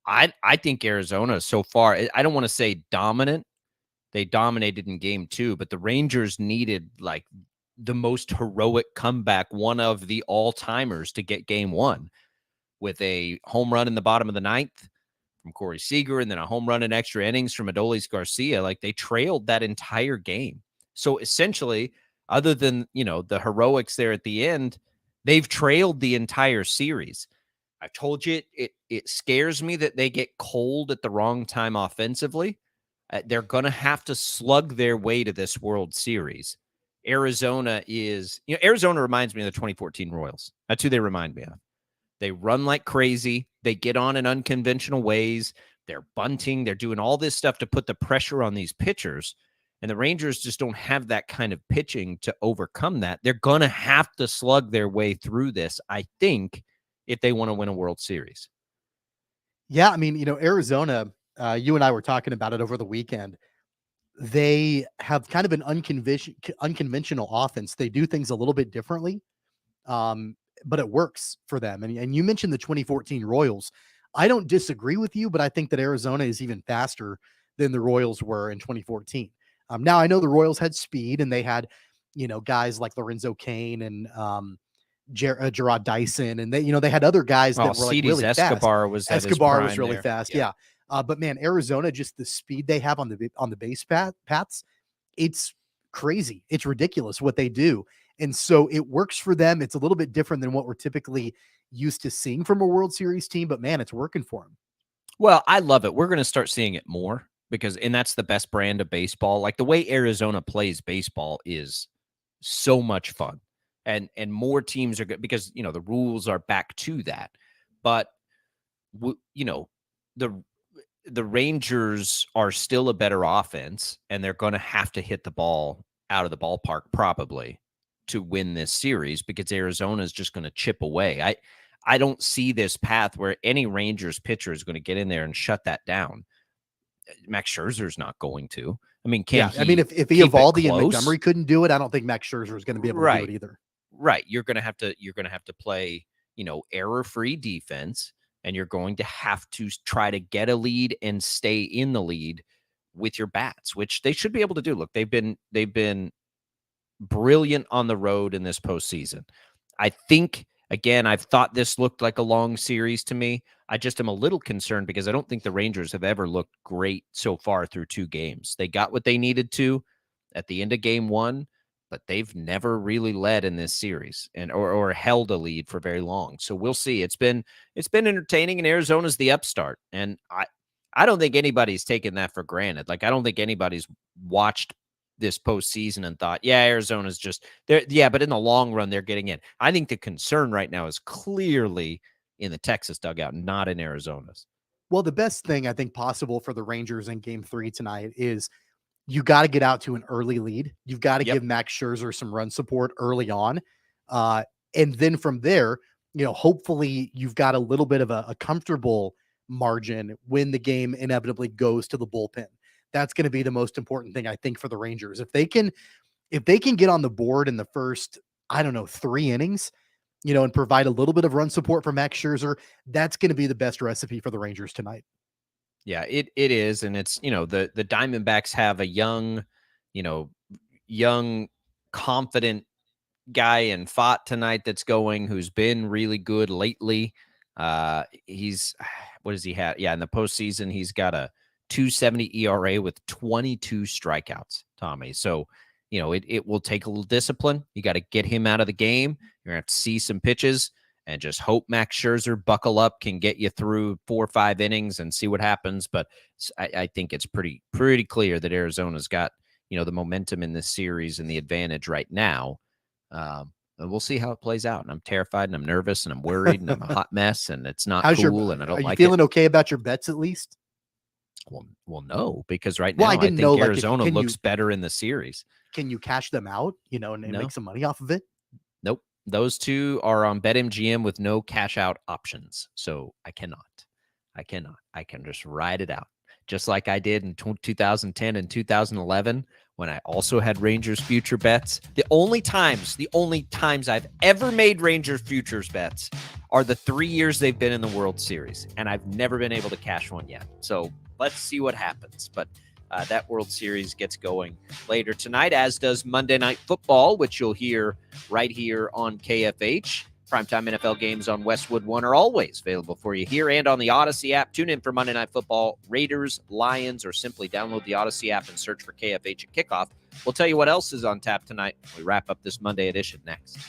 I think Arizona so far, I don't want to say dominant. They dominated in Game 2, but the Rangers needed like the most heroic comeback, one of the all-timers, to get Game 1 with a home run in the bottom of the 9th from Corey Seager and then a home run in extra innings from Adolis Garcia. Like, they trailed that entire game. So essentially, other than, the heroics there at the end, they've trailed the entire series. I told you it scares me that they get cold at the wrong time offensively. They're going to have to slug their way to this World Series. Arizona reminds me of the 2014 Royals. That's who they remind me of. They run like crazy. They get on in unconventional ways. They're bunting. They're doing all this stuff to put the pressure on these pitchers. And the Rangers just don't have that kind of pitching to overcome that. They're going to have to slug their way through this, I think, if they want to win a World Series. Yeah, I mean, Arizona, you and I were talking about it over the weekend. They have kind of an unconventional offense. They do things a little bit differently, but it works for them. And you mentioned the 2014 Royals. I don't disagree with you, but I think that Arizona is even faster than the Royals were in 2014. Now, I know the Royals had speed and they had, guys like Lorenzo Cain and Gerard Dyson, and they had other guys that were like really fast. Escobar was really there. fast. Yeah. But man, Arizona, just the speed they have on the base paths, it's crazy. It's ridiculous what they do. And so it works for them. It's a little bit different than what we're typically used to seeing from a World Series team, but man, it's working for them. Well, I love it. We're going to start seeing it more and that's the best brand of baseball. Like, the way Arizona plays baseball is so much fun. And more teams are good because, the rules are back to that. But, the Rangers are still a better offense, and they're going to have to hit the ball out of the ballpark probably to win this series because Arizona is just going to chip away. I don't see this path where any Rangers pitcher is going to get in there and shut that down. Max Scherzer's not going to. I mean, if Eovaldi and Montgomery couldn't do it, I don't think Max Scherzer is going to be able to do it either. Right. You're going to have to play, error-free defense, and you're going to have to try to get a lead and stay in the lead with your bats, which they should be able to do. Look, they've been brilliant on the road in this postseason. I think, again, I've thought this looked like a long series to me. I just am a little concerned because I don't think the Rangers have ever looked great so far through 2 games. They got what they needed to at the end of Game 1, but they've never really led in this series or held a lead for very long. So we'll see. It's been entertaining, and Arizona's the upstart. And I don't think anybody's taken that for granted. Like, I don't think anybody's watched this postseason and thought, yeah, Arizona's just there. Yeah, but in the long run, they're getting in. I think the concern right now is clearly in the Texas dugout, not in Arizona's. Well, the best thing I think possible for the Rangers in Game 3 tonight is you got to get out to an early lead. You've got to give Max Scherzer some run support early on. And then from there, hopefully you've got a little bit of a comfortable margin when the game inevitably goes to the bullpen. That's going to be the most important thing, I think, for the Rangers. If they can get on the board in the first, 3 innings, and provide a little bit of run support for Max Scherzer, that's going to be the best recipe for the Rangers tonight. Yeah, it is. And it's, the Diamondbacks have a young, confident guy in Fott tonight that's who's been really good lately. What does he have? Yeah, in the postseason, he's got a 2.70 ERA with 22 strikeouts, Tommy. So, it will take a little discipline. You got to get him out of the game. You're going to have to see some pitches. and just hope Max Scherzer buckle up, can get you through 4 or 5 innings and see what happens. But I think it's pretty clear that Arizona's got, the momentum in this series and the advantage right now. And we'll see how it plays out. And I'm terrified and I'm nervous and I'm worried and I'm a hot mess and it's not cool and I don't like it. Are you feeling okay about your bets at least? Well, no, because right now I think know, Arizona looks better in the series. Can you cash them out, and make some money off of it? Nope. Those two are on BetMGM with no cash out options. So I cannot. I can just ride it out. Just like I did in 2010 and 2011 when I also had Rangers future bets. The only times I've ever made Rangers futures bets are the 3 years they've been in the World Series, and I've never been able to cash one yet. So let's see what happens. But that World Series gets going later tonight, as does Monday Night Football, which you'll hear right here on KFH. Primetime NFL games on Westwood One are always available for you here and on the Odyssey app. Tune in for Monday Night Football, Raiders, Lions, or simply download the Odyssey app and search for KFH at kickoff. We'll tell you what else is on tap tonight when we wrap up this Monday edition next.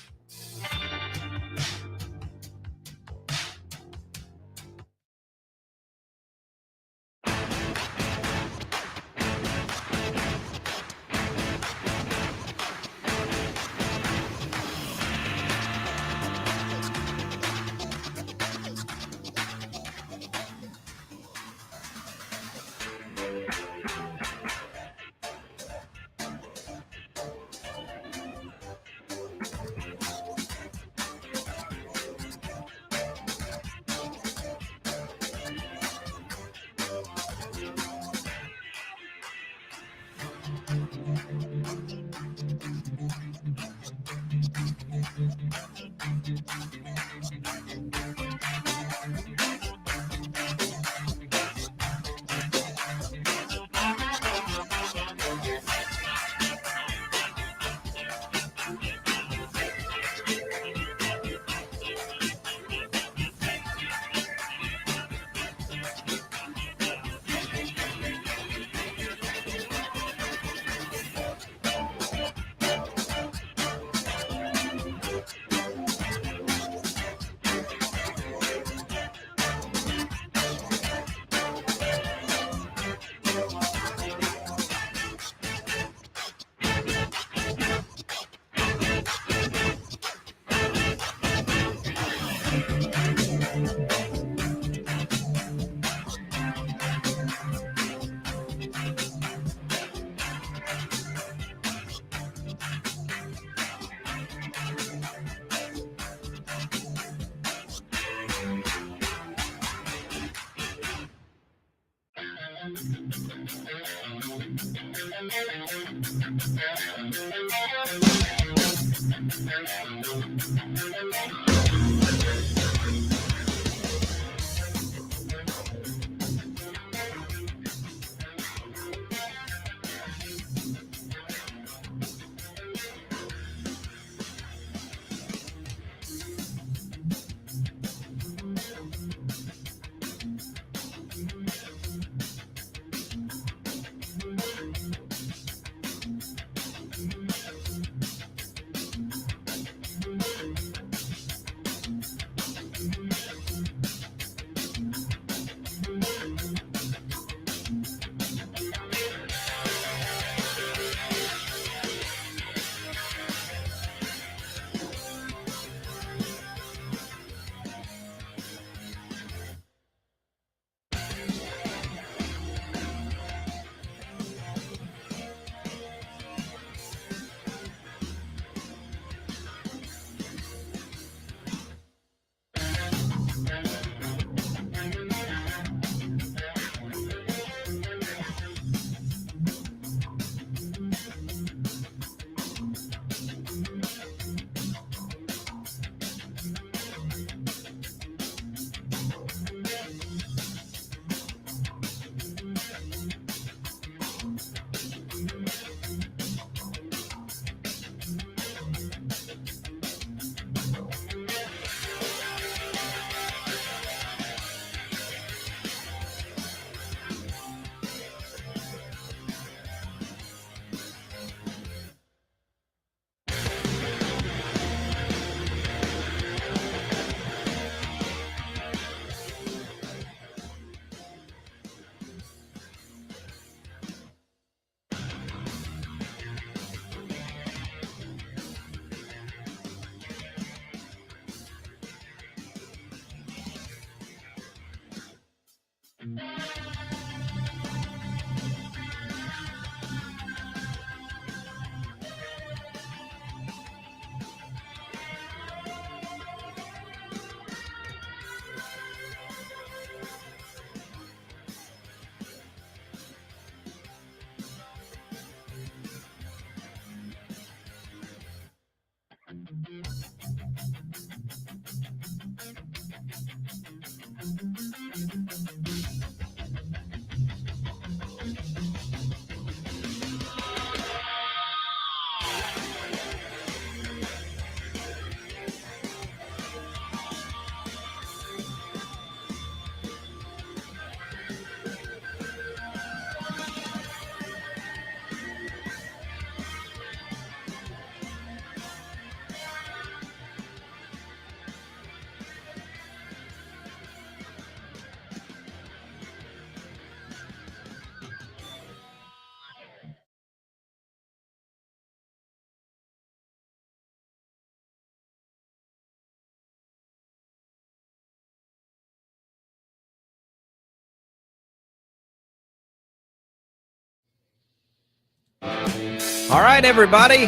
All right, everybody.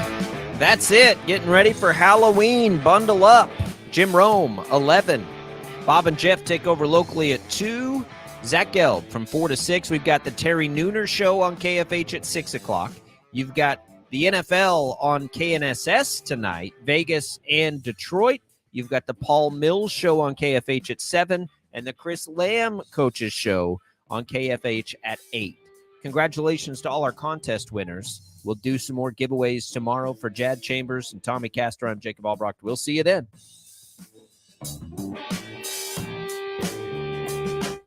That's it. Getting ready for Halloween. Bundle up. Jim Rome, 11. Bob and Jeff take over locally at 2. Zach Gelb from 4 to 6. We've got the Terry Nooner Show on KFH at 6 o'clock. You've got the NFL on KNSS tonight, Vegas and Detroit. You've got the Paul Mills Show on KFH at 7 and the Chris Lamb Coaches Show on KFH at 8. Congratulations to all our contest winners. We'll do some more giveaways tomorrow for Jad Chambers and Tommy Castor. I'm Jacob Albracht. We'll see you then.